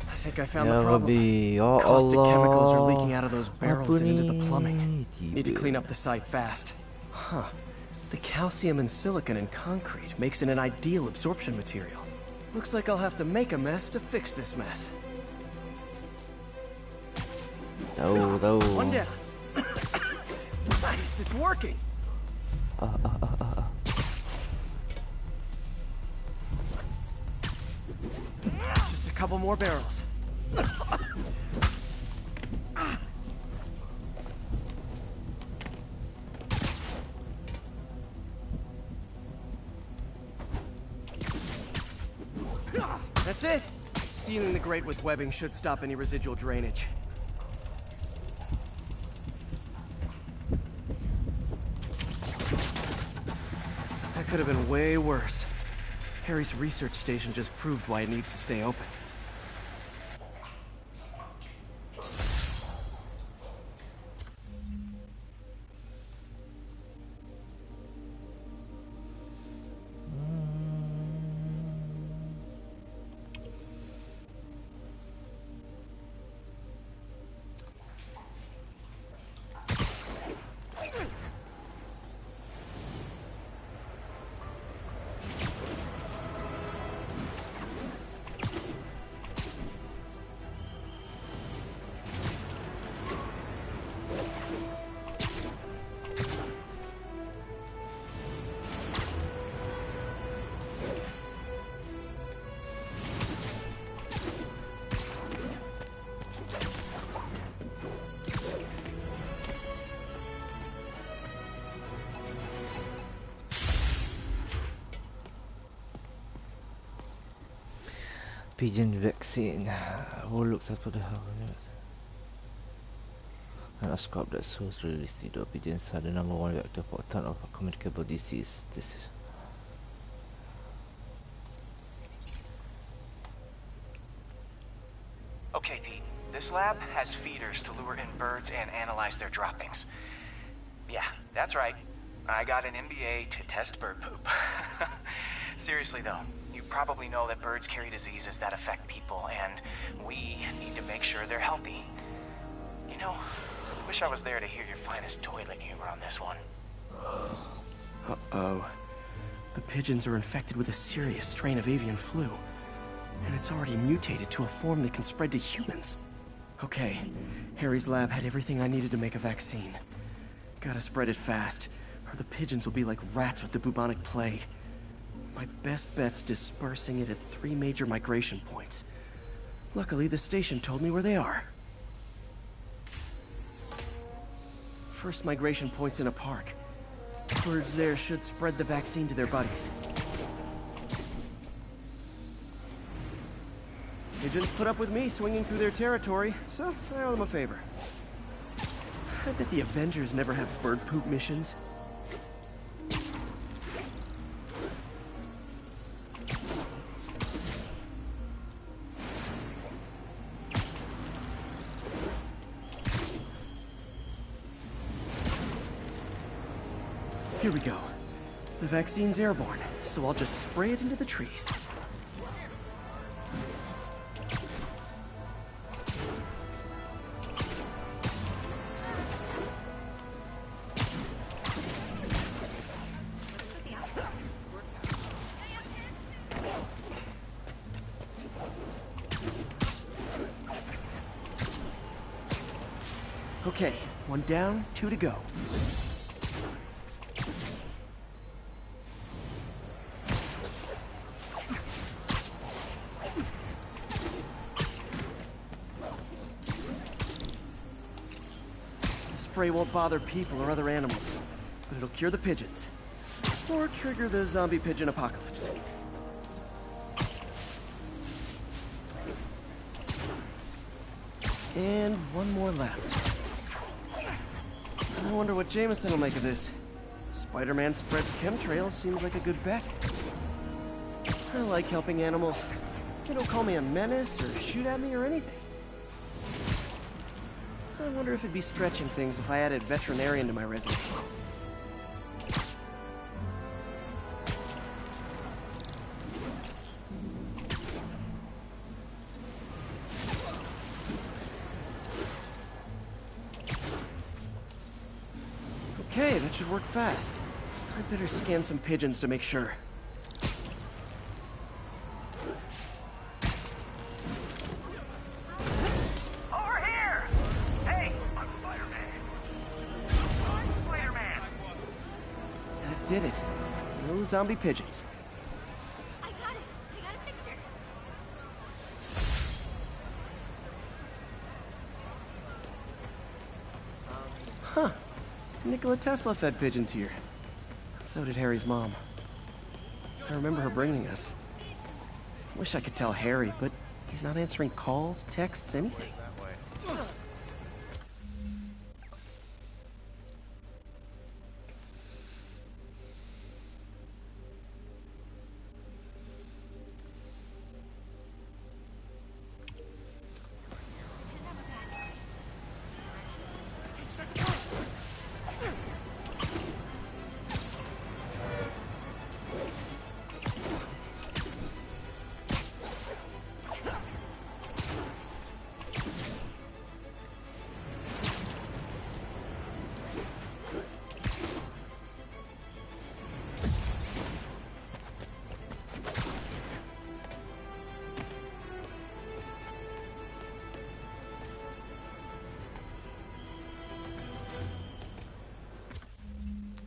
I think I found the problem. Ya Caustic Allah. chemicals are leaking out of those barrels Apa and into ni? the plumbing. Need to clean up the site fast. Huh. The calcium and silicon in concrete makes it an ideal absorption material. Looks like I'll have to make a mess to fix this mess. Tahu. One down. Nice, it's working. Just a couple more barrels. That's it! Sealing the grate with webbing should stop any residual drainage. That could have been way worse. Harry's research station just proved why it needs to stay open. Pigeon vaccine. Who looks after the health unit? An ascop that shows release the pigeons are the #1 vector for a ton of communicable disease. This is Okay, Pete. This lab has feeders to lure in birds and analyze their droppings. Yeah, that's right. I got an MBA to test bird poop. Seriously though, you probably know that birds carry diseases that affect people, and we need to make sure they're healthy. You know, I wish I was there to hear your finest toilet humor on this one. Uh-oh. The pigeons are infected with a serious strain of avian flu. And it's already mutated to a form that can spread to humans. Okay, Harry's lab had everything I needed to make a vaccine. Gotta spread it fast, or the pigeons will be like rats with the bubonic plague. My best bet's dispersing it at 3 major migration points. Luckily, the station told me where they are. First migration point's in a park. Birds there should spread the vaccine to their buddies. Pigeons put up with me swinging through their territory, so I owe them a favor. I bet the Avengers never have bird poop missions. Here we go. The vaccine's airborne, so I'll just spray it into the trees. Okay, 1 down, 2 to go. Spray won't bother people or other animals, but it'll cure the pigeons. Or trigger the zombie pigeon apocalypse. And 1 more left. I wonder what Jameson will make of this. Spider-Man spreads chemtrails seems like a good bet. I like helping animals. They don't call me a menace or shoot at me or anything. I wonder if it'd be stretching things if I added veterinarian to my resume. Okay, that should work fast. I'd better scan some pigeons to make sure. Over here! Hey, I'm Spider-Man. I'm Spider-Man. That did it. No zombie pigeons. I got it. I got a picture. Huh. Nikola Tesla fed pigeons here. So did Harry's mom. I remember her bringing us. Wish I could tell Harry, but he's not answering calls, texts, anything.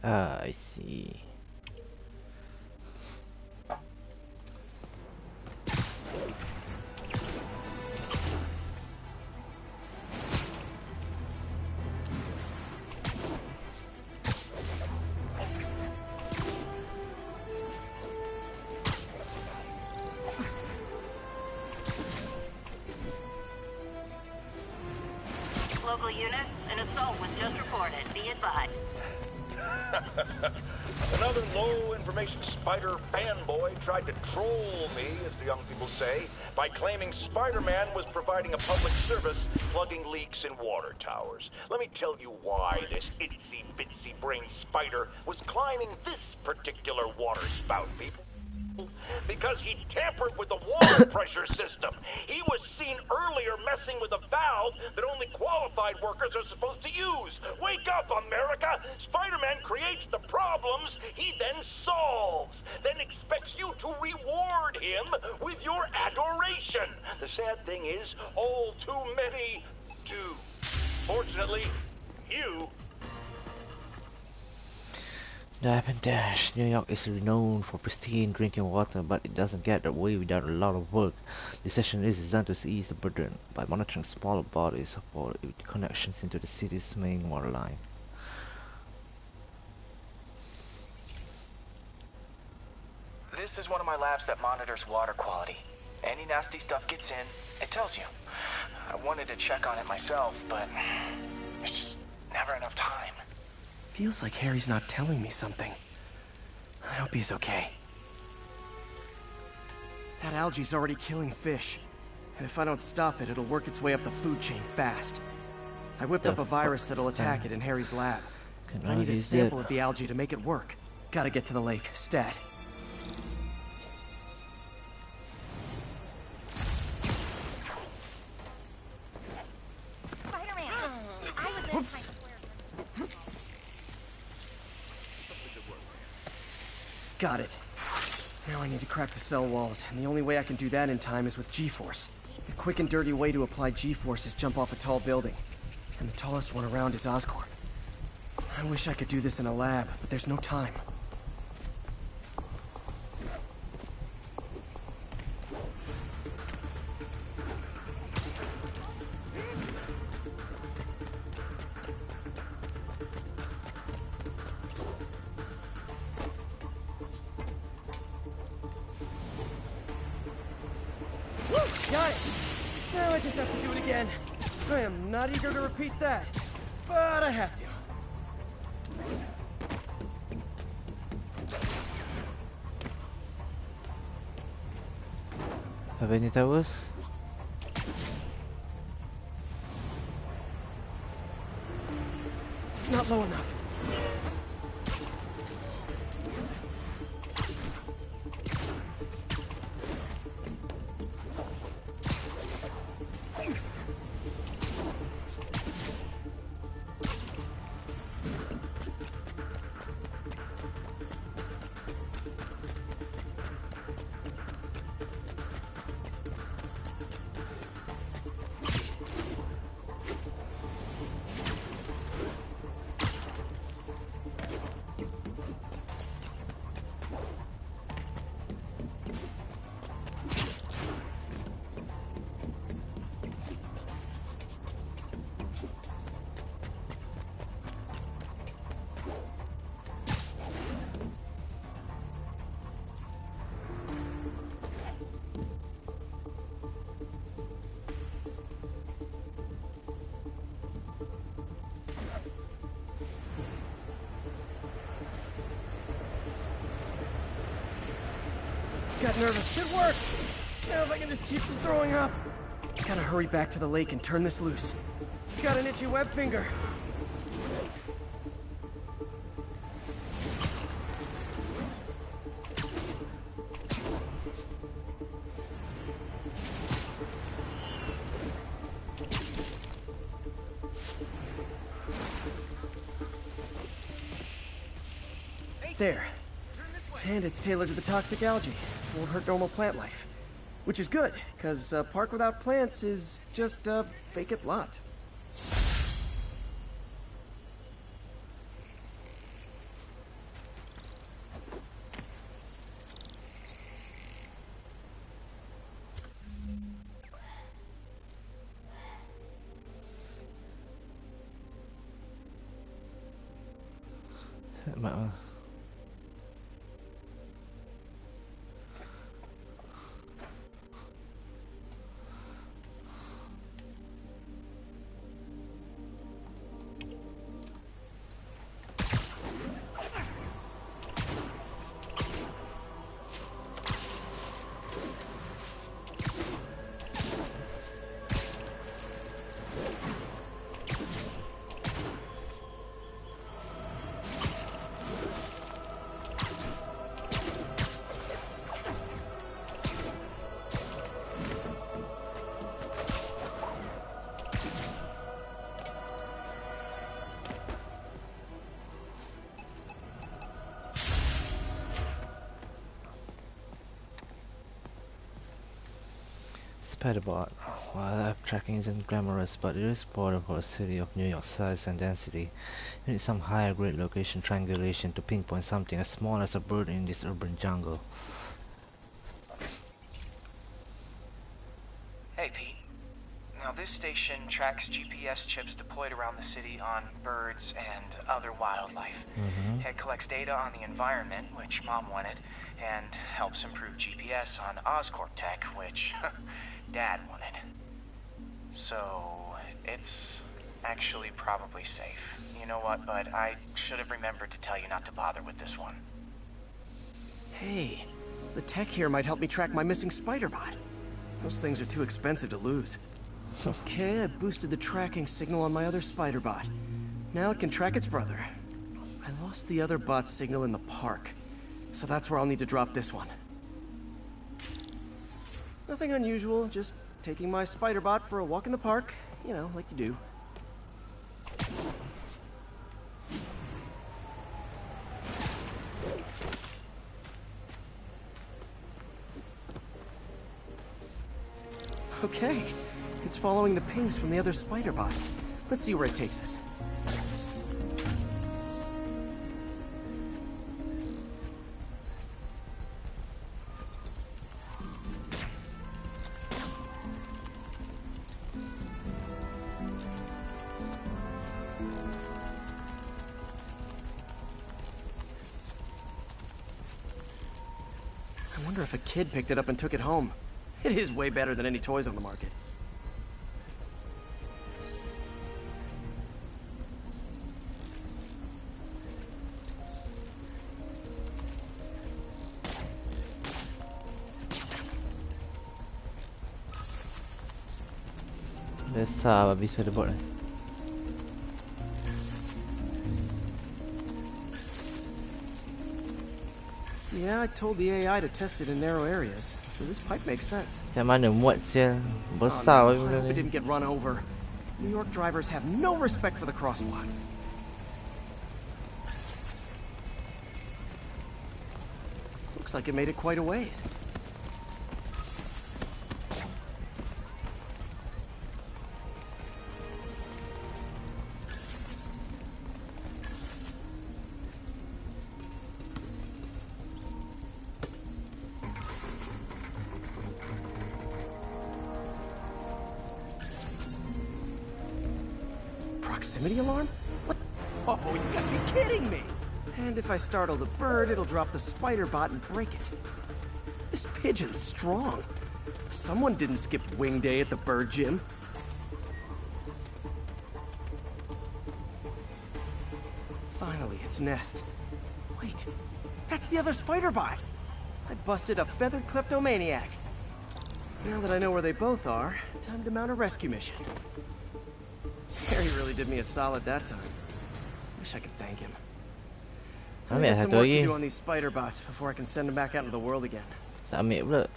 Ah, I see. Local units, an assault was just reported. Be advised. Another low-information Spider fanboy tried to troll me, as the young people say, by claiming Spider-Man was providing a public service plugging leaks in water towers. Let me tell you why this itsy-bitsy brain spider was climbing this particular water spout, people. Because he tampered with the water pressure system. He was seen earlier messing with a valve that only qualified workers are supposed to use. Wake up, America! Spider-Man creates the problems he then solves, then expects you to reward him with your adoration. The sad thing is, all too many do. Fortunately, you... Dive and dash. New York is renowned for pristine drinking water, but it doesn't get that way without a lot of work. This session is designed to ease the burden by monitoring smaller bodies of water with connections into the city's main water line. This is one of my labs that monitors water quality. Any nasty stuff gets in, it tells you. I wanted to check on it myself, but there's just never enough time. Feels like Harry's not telling me something. I hope he's okay. That algae's already killing fish. And if I don't stop it, it'll work its way up the food chain fast. I whipped up a virus that'll attack it in Harry's lab. I need a sample of the algae to make it work. Gotta get to the lake, stat. Spider-Man! I was in my... Got it. Now I need to crack the cell walls, and the only way I can do that in time is with G-Force. The quick and dirty way to apply G-Force is jump off a tall building. And the tallest one around is Oscorp. I wish I could do this in a lab, but there's no time. Got it! Now I just have to do it again. I am not eager to repeat that, but I have to. Have any towers? Not low enough. got nervous. It worked! Now if I can just keep from throwing up. Gotta hurry back to the lake and turn this loose. Got an itchy web finger. There. And it's tailored to the toxic algae. Won't hurt normal plant life. Which is good, because a park without plants is just a vacant lot. Spiderbot. While app tracking isn't glamorous, but it is important for a city of New York size and density. You need some higher grade location triangulation to pinpoint something as small as a bird in this urban jungle. Hey Pete. Now this station tracks GPS chips deployed around the city on birds and other wildlife. It collects data on the environment, which Mom wanted, and helps improve GPS on Oscorp tech, which Dad wanted. So it's actually probably safe. You know what, bud? I should have remembered to tell you not to bother with this one. Hey, the tech here might help me track my missing Spiderbot. Those things are too expensive to lose. Okay, I boosted the tracking signal on my other Spiderbot. Now it can track its brother. I lost the other bot's signal in the park, so that's where I'll need to drop this one. Nothing unusual, just taking my Spiderbot for a walk in the park, you know, like you do. Okay, it's following the pings from the other Spiderbot. Let's see where it takes us. I wonder if a kid picked it up and took it home. It is way better than any toys on the market. Besar habis Spiderbot ni. Yeah, I told the AI to test it in narrow areas, so this pipe makes sense. Macam mana muat sial. Besar Oh, habis no, I benda hope it ni. didn't get run over. New York drivers have no respect for the crosswalk. Looks like it made it quite a ways. Proximity alarm? What? Oh, you gotta be kidding me! And if I startle the bird, it'll drop the Spiderbot and break it. This pigeon's strong. Someone didn't skip wing day at the bird gym. Finally, its nest. Wait, that's the other Spiderbot! I busted a feathered kleptomaniac. Now that I know where they both are, time to mount a rescue mission. Harry really did me a solid that time. Wish I could thank him. I've got some work to do on these spider bots before I can send them back out into the world again. Tak ambil pula.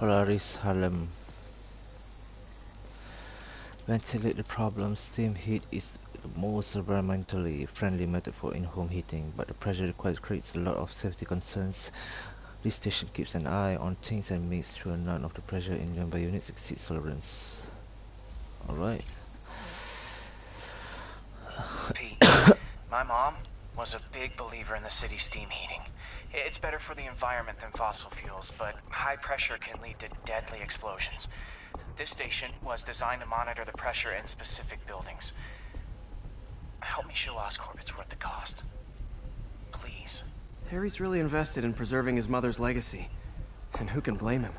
Polaris Harlem. Ventilate the problem. Steam heat is the most environmentally friendly method for in-home heating, but the pressure required creates a lot of safety concerns. This station keeps an eye on things and makes sure none of the pressure in nearby units exceeds tolerance. Alright. Pete, my mom was a big believer in the city's steam heating. It's better for the environment than fossil fuels, but high pressure can lead to deadly explosions. This station was designed to monitor the pressure in specific buildings. Help me show Oscorp it's worth the cost. Please. Harry's really invested in preserving his mother's legacy. And who can blame him?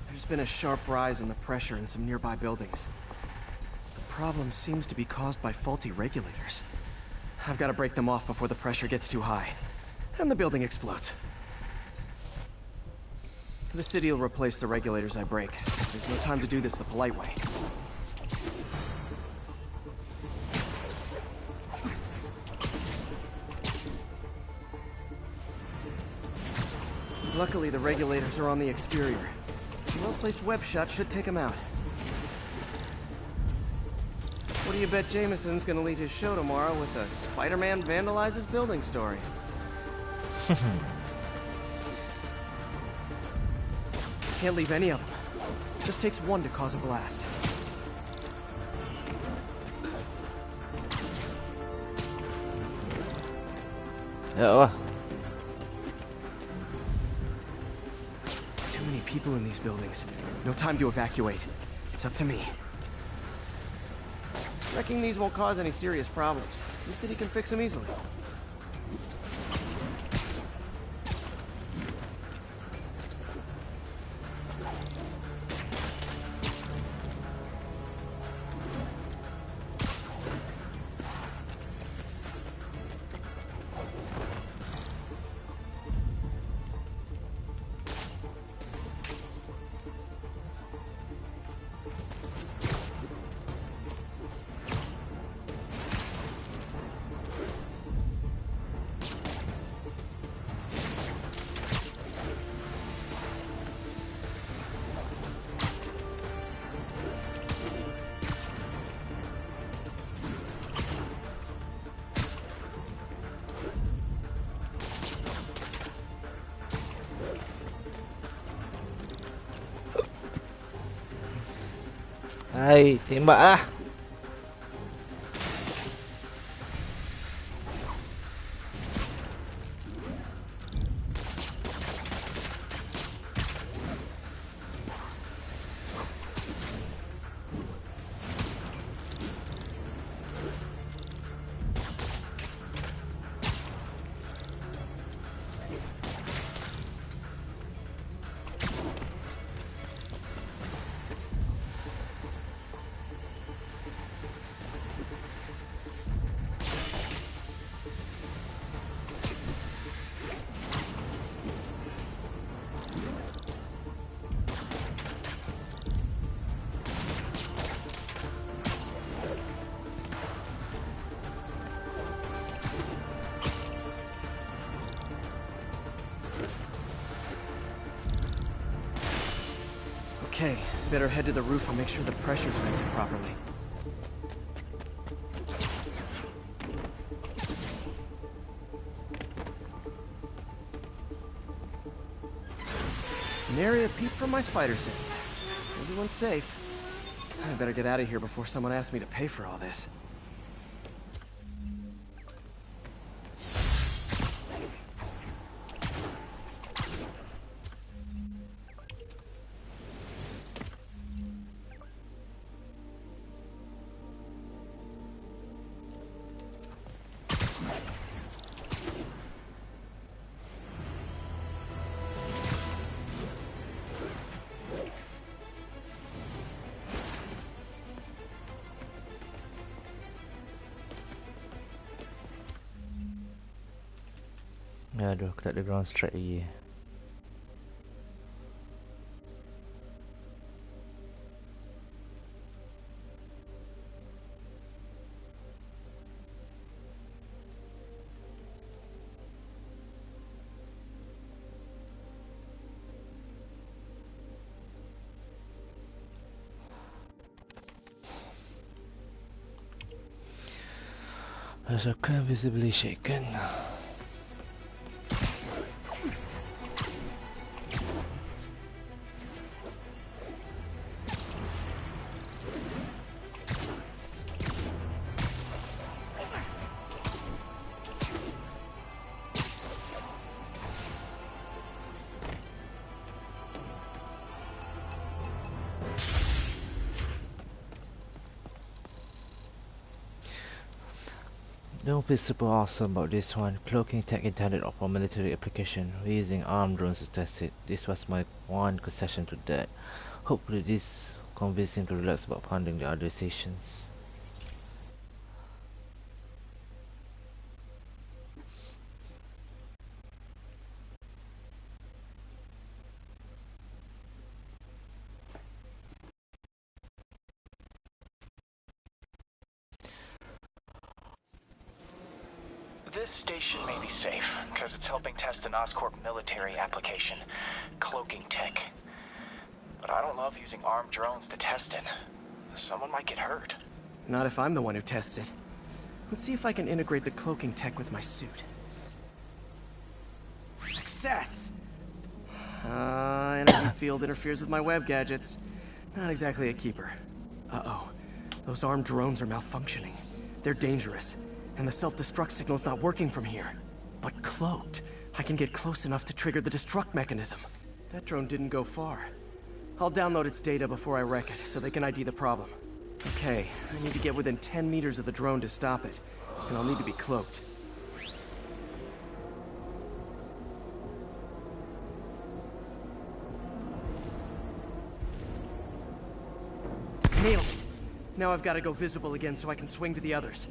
There's been a sharp rise in the pressure in some nearby buildings. The problem seems to be caused by faulty regulators. I've got to break them off before the pressure gets too high. And the building explodes. The city will replace the regulators I break. There's no time to do this the polite way. Luckily, the regulators are on the exterior. A well-placed web shot should take them out. What do you bet Jameson's gonna lead his show tomorrow with a Spider-Man vandalizes building story? Can't leave any of them. Just takes one to cause a blast. Yeah. Too many people in these buildings. No time to evacuate. It's up to me. Wrecking these won't cause any serious problems. The city can fix them easily. Hai, tembak ah. Okay, better head to the roof and make sure the pressure's vented properly. Nary a peep from my spider sense. Everyone's safe. I better get out of here before someone asks me to pay for all this. Aduh, aku tak ada ground strike lagi. Rasakan visibly shaken. Don't be super awesome about this one. Cloaking tech intended for military application. We're using armed drones to test it. This was my one concession to that. Hopefully this convinces him to relax about funding the other stations. This station may be safe, because it's helping test an Oscorp military application, cloaking tech. But I don't love using armed drones to test it. Someone might get hurt. Not if I'm the one who tests it. Let's see if I can integrate the cloaking tech with my suit. Success! Energy field interferes with my web gadgets. Not exactly a keeper. Uh-oh. Those armed drones are malfunctioning. They're dangerous. And the self-destruct signal's not working from here. But cloaked, I can get close enough to trigger the destruct mechanism. That drone didn't go far. I'll download its data before I wreck it, so they can ID the problem. Okay, I need to get within 10 meters of the drone to stop it. And I'll need to be cloaked. Nailed it! Now I've got to go visible again so I can swing to the others.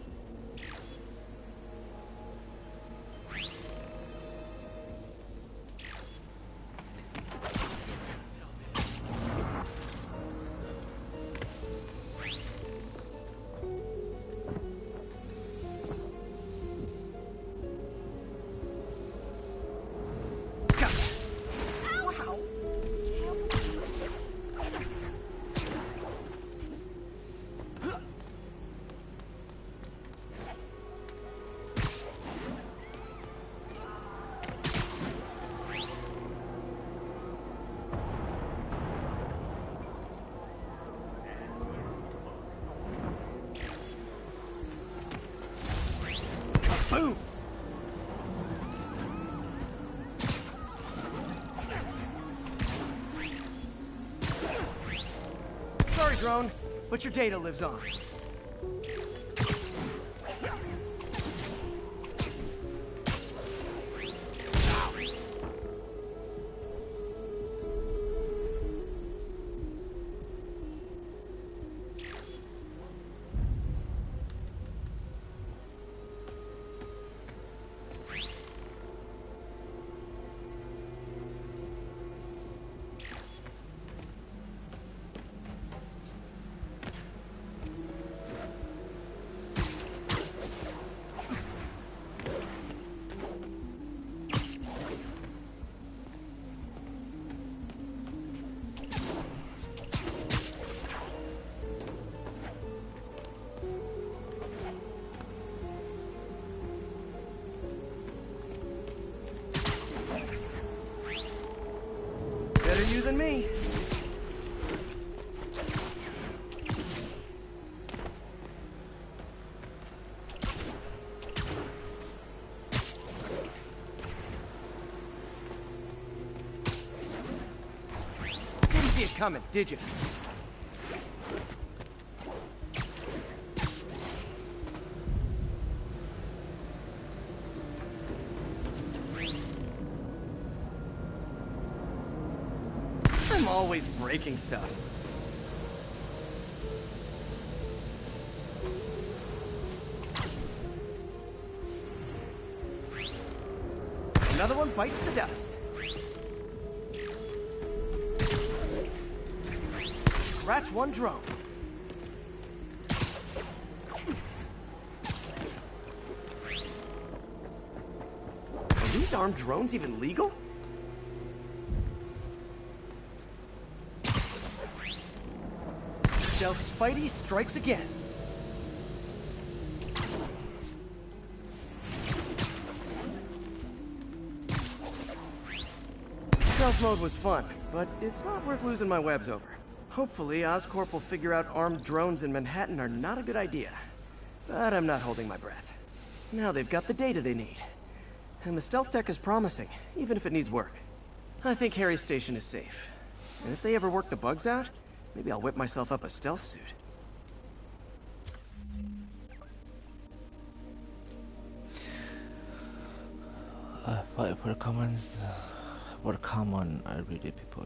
Boom! Sorry, drone, but your data lives on. better you than me. Didn't see it coming, did you? I'm always breaking stuff. Another one bites the dust. Scratch one drone. Are these armed drones even legal? Stealth Spidey strikes again. Stealth mode was fun, but it's not worth losing my webs over. Hopefully, Oscorp will figure out armed drones in Manhattan are not a good idea. But I'm not holding my breath. Now they've got the data they need. And the stealth tech is promising, even if it needs work. I think Harry's station is safe. And if they ever work the bugs out, maybe I'll whip myself up a stealth suit. Fight for the comments. For the common everyday people.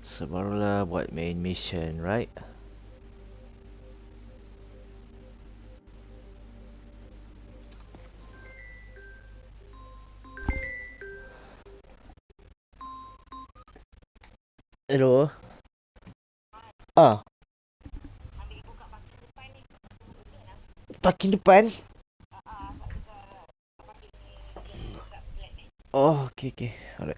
So barulah buat main mission, right? Hello. Ah. Parking depan. Oh, okay. Alright.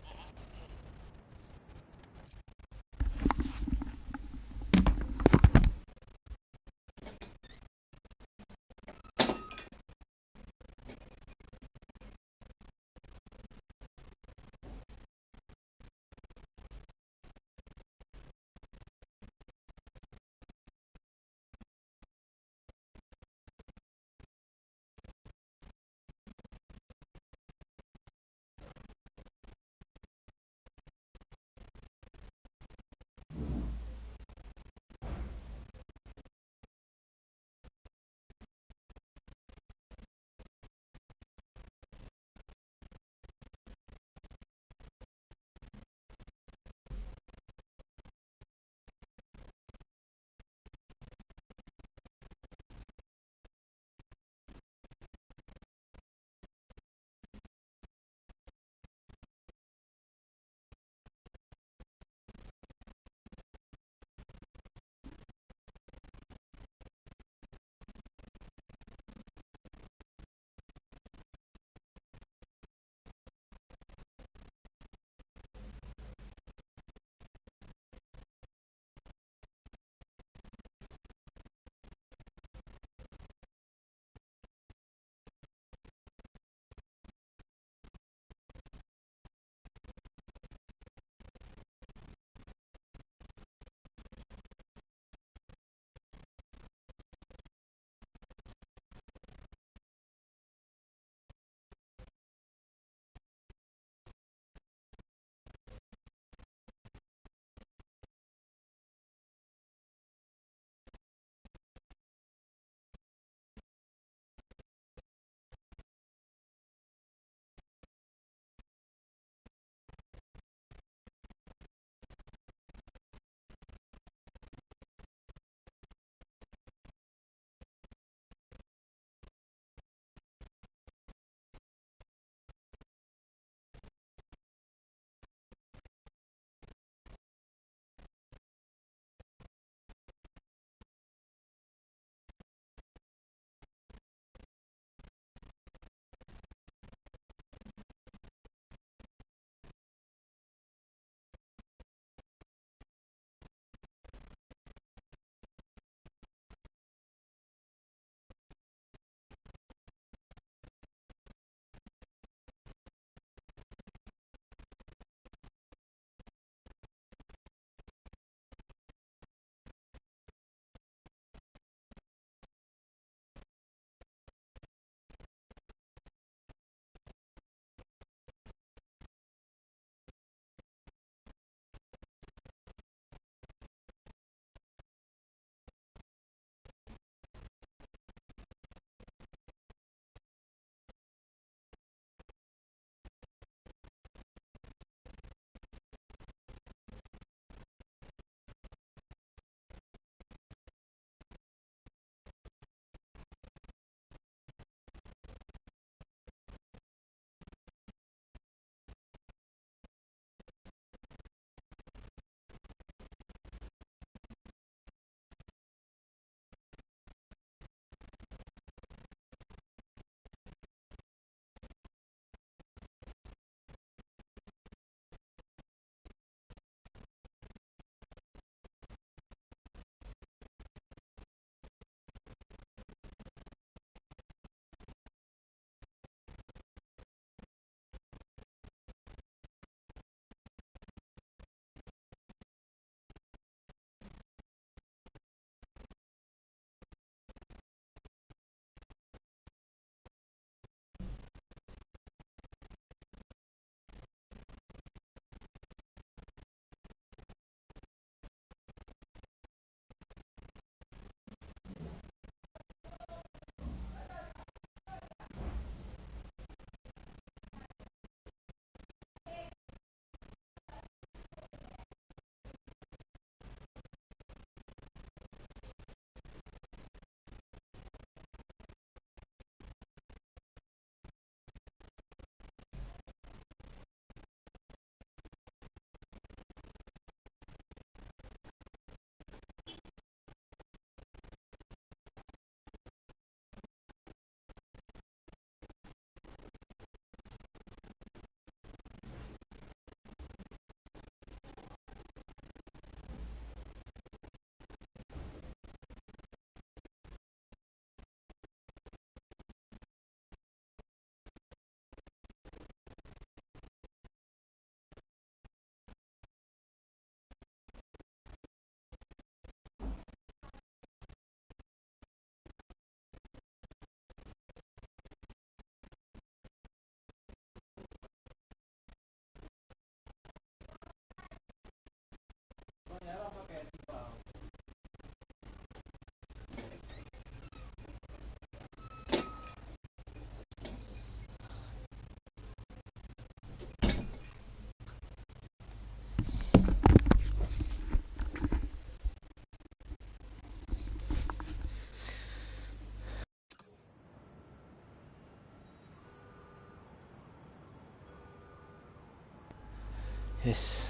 Yes.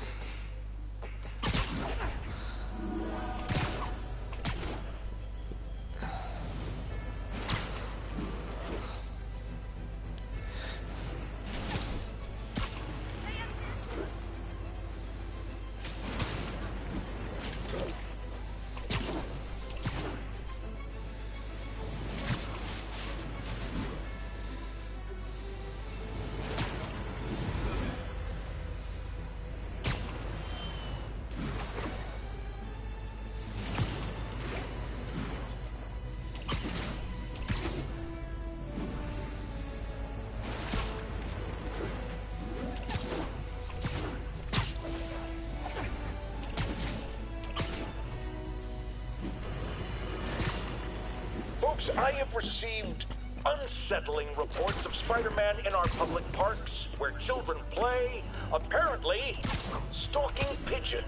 Folks, I have received unsettling reports of Spider-Man in our public parks, where children play, apparently stalking pigeons.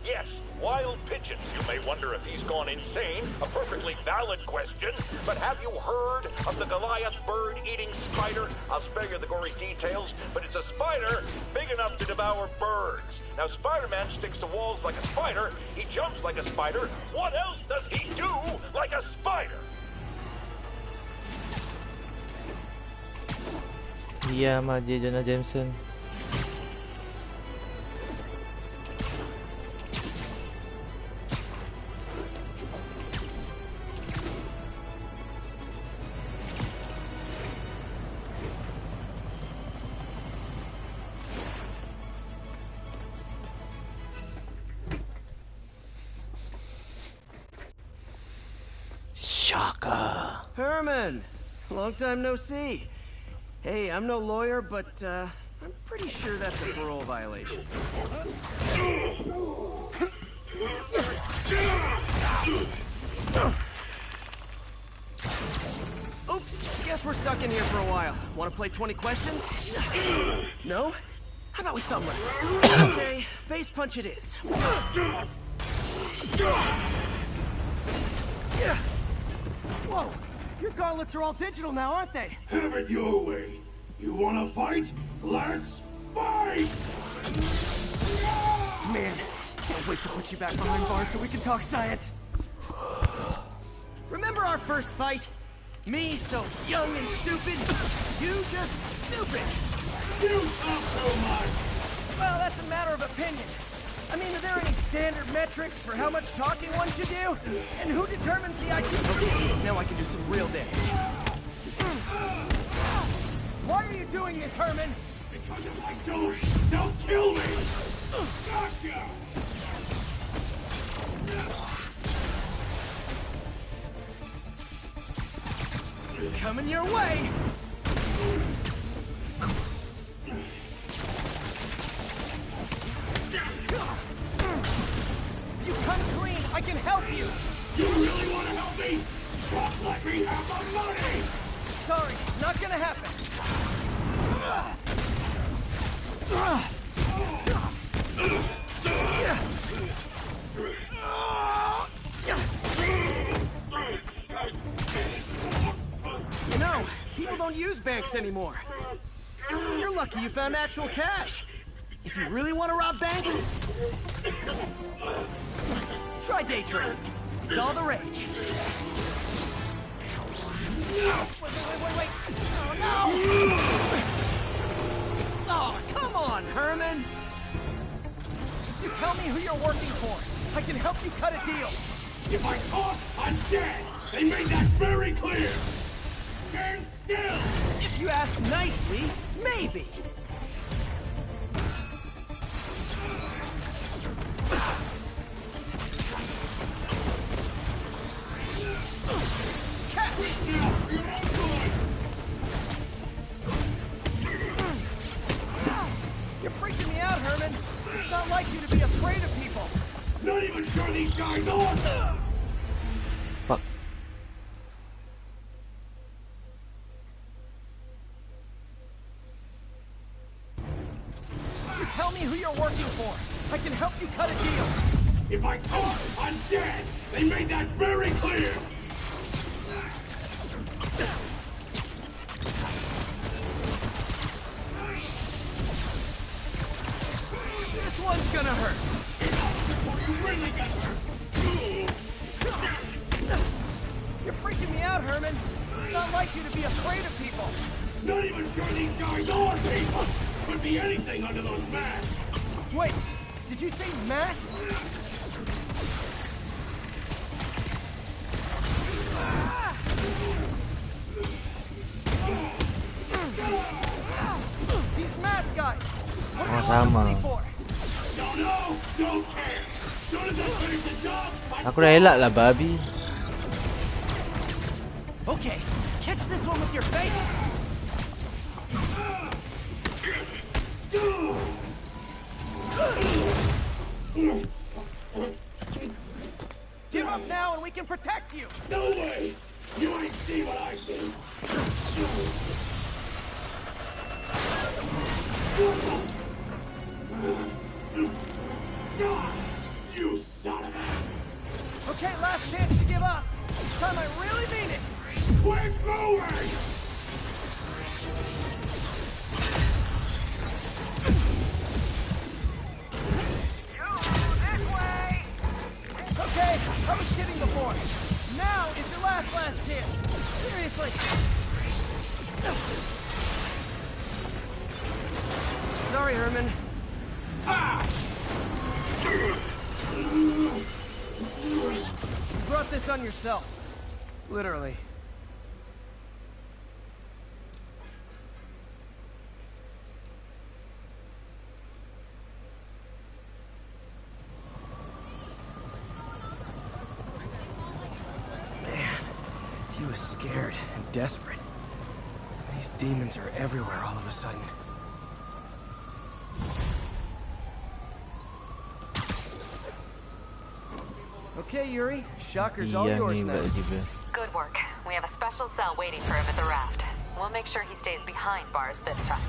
Yes, wild pigeons. You may wonder if he's gone insane. A perfectly valid question. But have you heard of the Goliath bird-eating spider? I'll spare you the gory details, but it's a spider big enough to devour birds. Now, Spider-Man sticks to walls like a spider. He jumps like a spider. What else does he do like a spider? Iya, sama J. Jonah Jameson. Shaka. Herman! Long time no see. Hey, I'm no lawyer, but I'm pretty sure that's a parole violation. Oops, guess we're stuck in here for a while. Want to play 20 questions? No? How about we thumb wrestle? Okay, face punch it is. Whoa! Your gauntlets are all digital now, aren't they? Have it your way. You wanna fight? Let's fight! Man, can't wait to put you back behind bars so we can talk science. Remember our first fight? Me so young and stupid, you just stupid. You talk so much! Well, that's a matter of opinion. I mean, are there any standard metrics for how much talking one should do? And who determines the IQ? Okay, now I can do some real damage. Why are you doing this, Herman? Because if I don't, they'll kill me! Gotcha! Coming your way! You come clean, I can help you! You really want to help me? Just let me have the money! Sorry, not gonna happen. You know, people don't use banks anymore. You're lucky you found actual cash. If you really want to rob banks, try day trading. It's all the rage. Wait. Oh, no! Oh, come on, Herman! You tell me who you're working for. I can help you cut a deal. If I talk, I'm dead! They made that very clear! Stand still! If you ask nicely, maybe. You're freaking me out, Herman. It's not like you to be afraid of people. Not even sure these guys are! Fuck. You tell me who you're working for. I can help you cut a deal. If I talk, I'm dead! They made that very clear! freaking me out, Herman. It's not like you to be afraid of people. Not even sure these guys are people. Could be anything under those masks. Wait, did you say masks? These mask guys. What do they want the money for? Don't know. Don't care. Soon as I finish the job, Aku dah elak lah babi. Okay, catch this one with your face. Give up now and we can protect you. No way. You ain't see what I see. You son of a... Okay, last chance to give up. This time I really mean it. Quick moving! This way! Okay, I was kidding before. Now is your last chance. Seriously. Sorry, Herman. You brought this on yourself. Literally. Man, he was scared and desperate. These demons are everywhere all of a sudden. Okay, Yuri. Shocker's all yours now. Good work. We have a special cell waiting for him at the raft. We'll make sure he stays behind bars this time.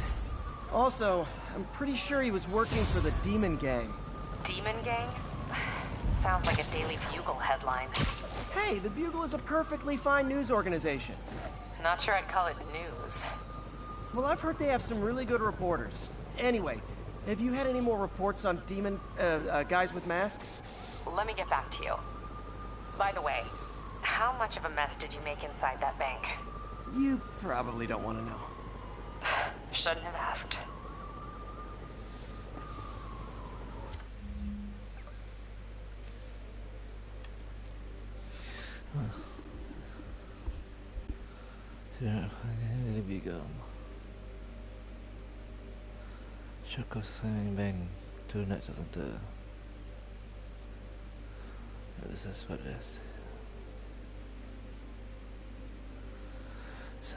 Also, I'm pretty sure he was working for the Demon Gang. Demon Gang? Sounds like a Daily Bugle headline. Hey, the Bugle is a perfectly fine news organization. Not sure I'd call it news. Well, I've heard they have some really good reporters. Anyway, have you had any more reports on demon, guys with masks? Let me get back to you. By the way, how much of a mess did you make inside that bank? You probably don't want to know. Shouldn't have asked. Lebih gam. Shaka sign bank 2 nights or something. This is what it is. So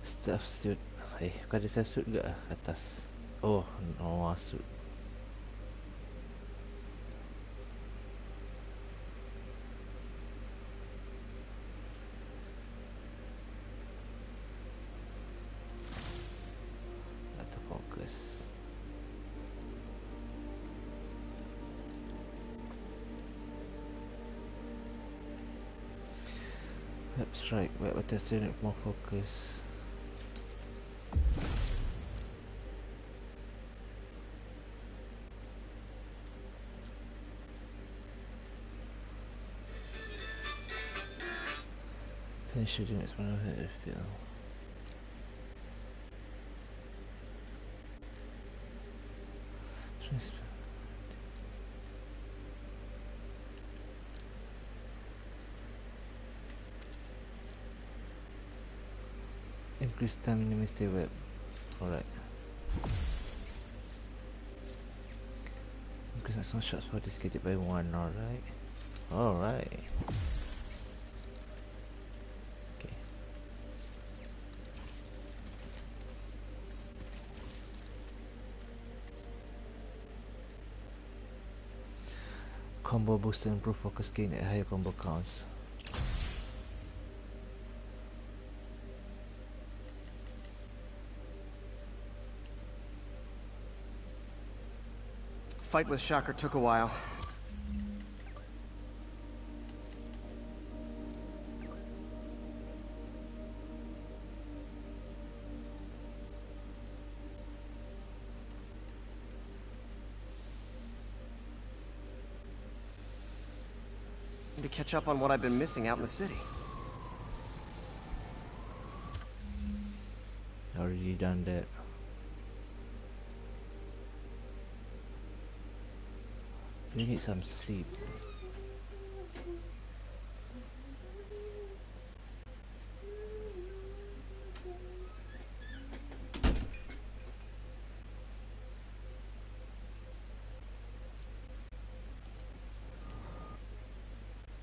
staff suit. Kau ada staff suit ke atas? Oh, no suit. Atau fokus. Web strike, web attack unit more focus. Finish your units when I hit the field. Increase stamina, stay web. Alright. Increase maximum shots for discarded by 1. Alright. Alright. Okay. Combo booster improve focus gain at higher combo counts. fight with Shocker took a while. To catch up on what I've been missing out in the city. Already done that. You need some sleep.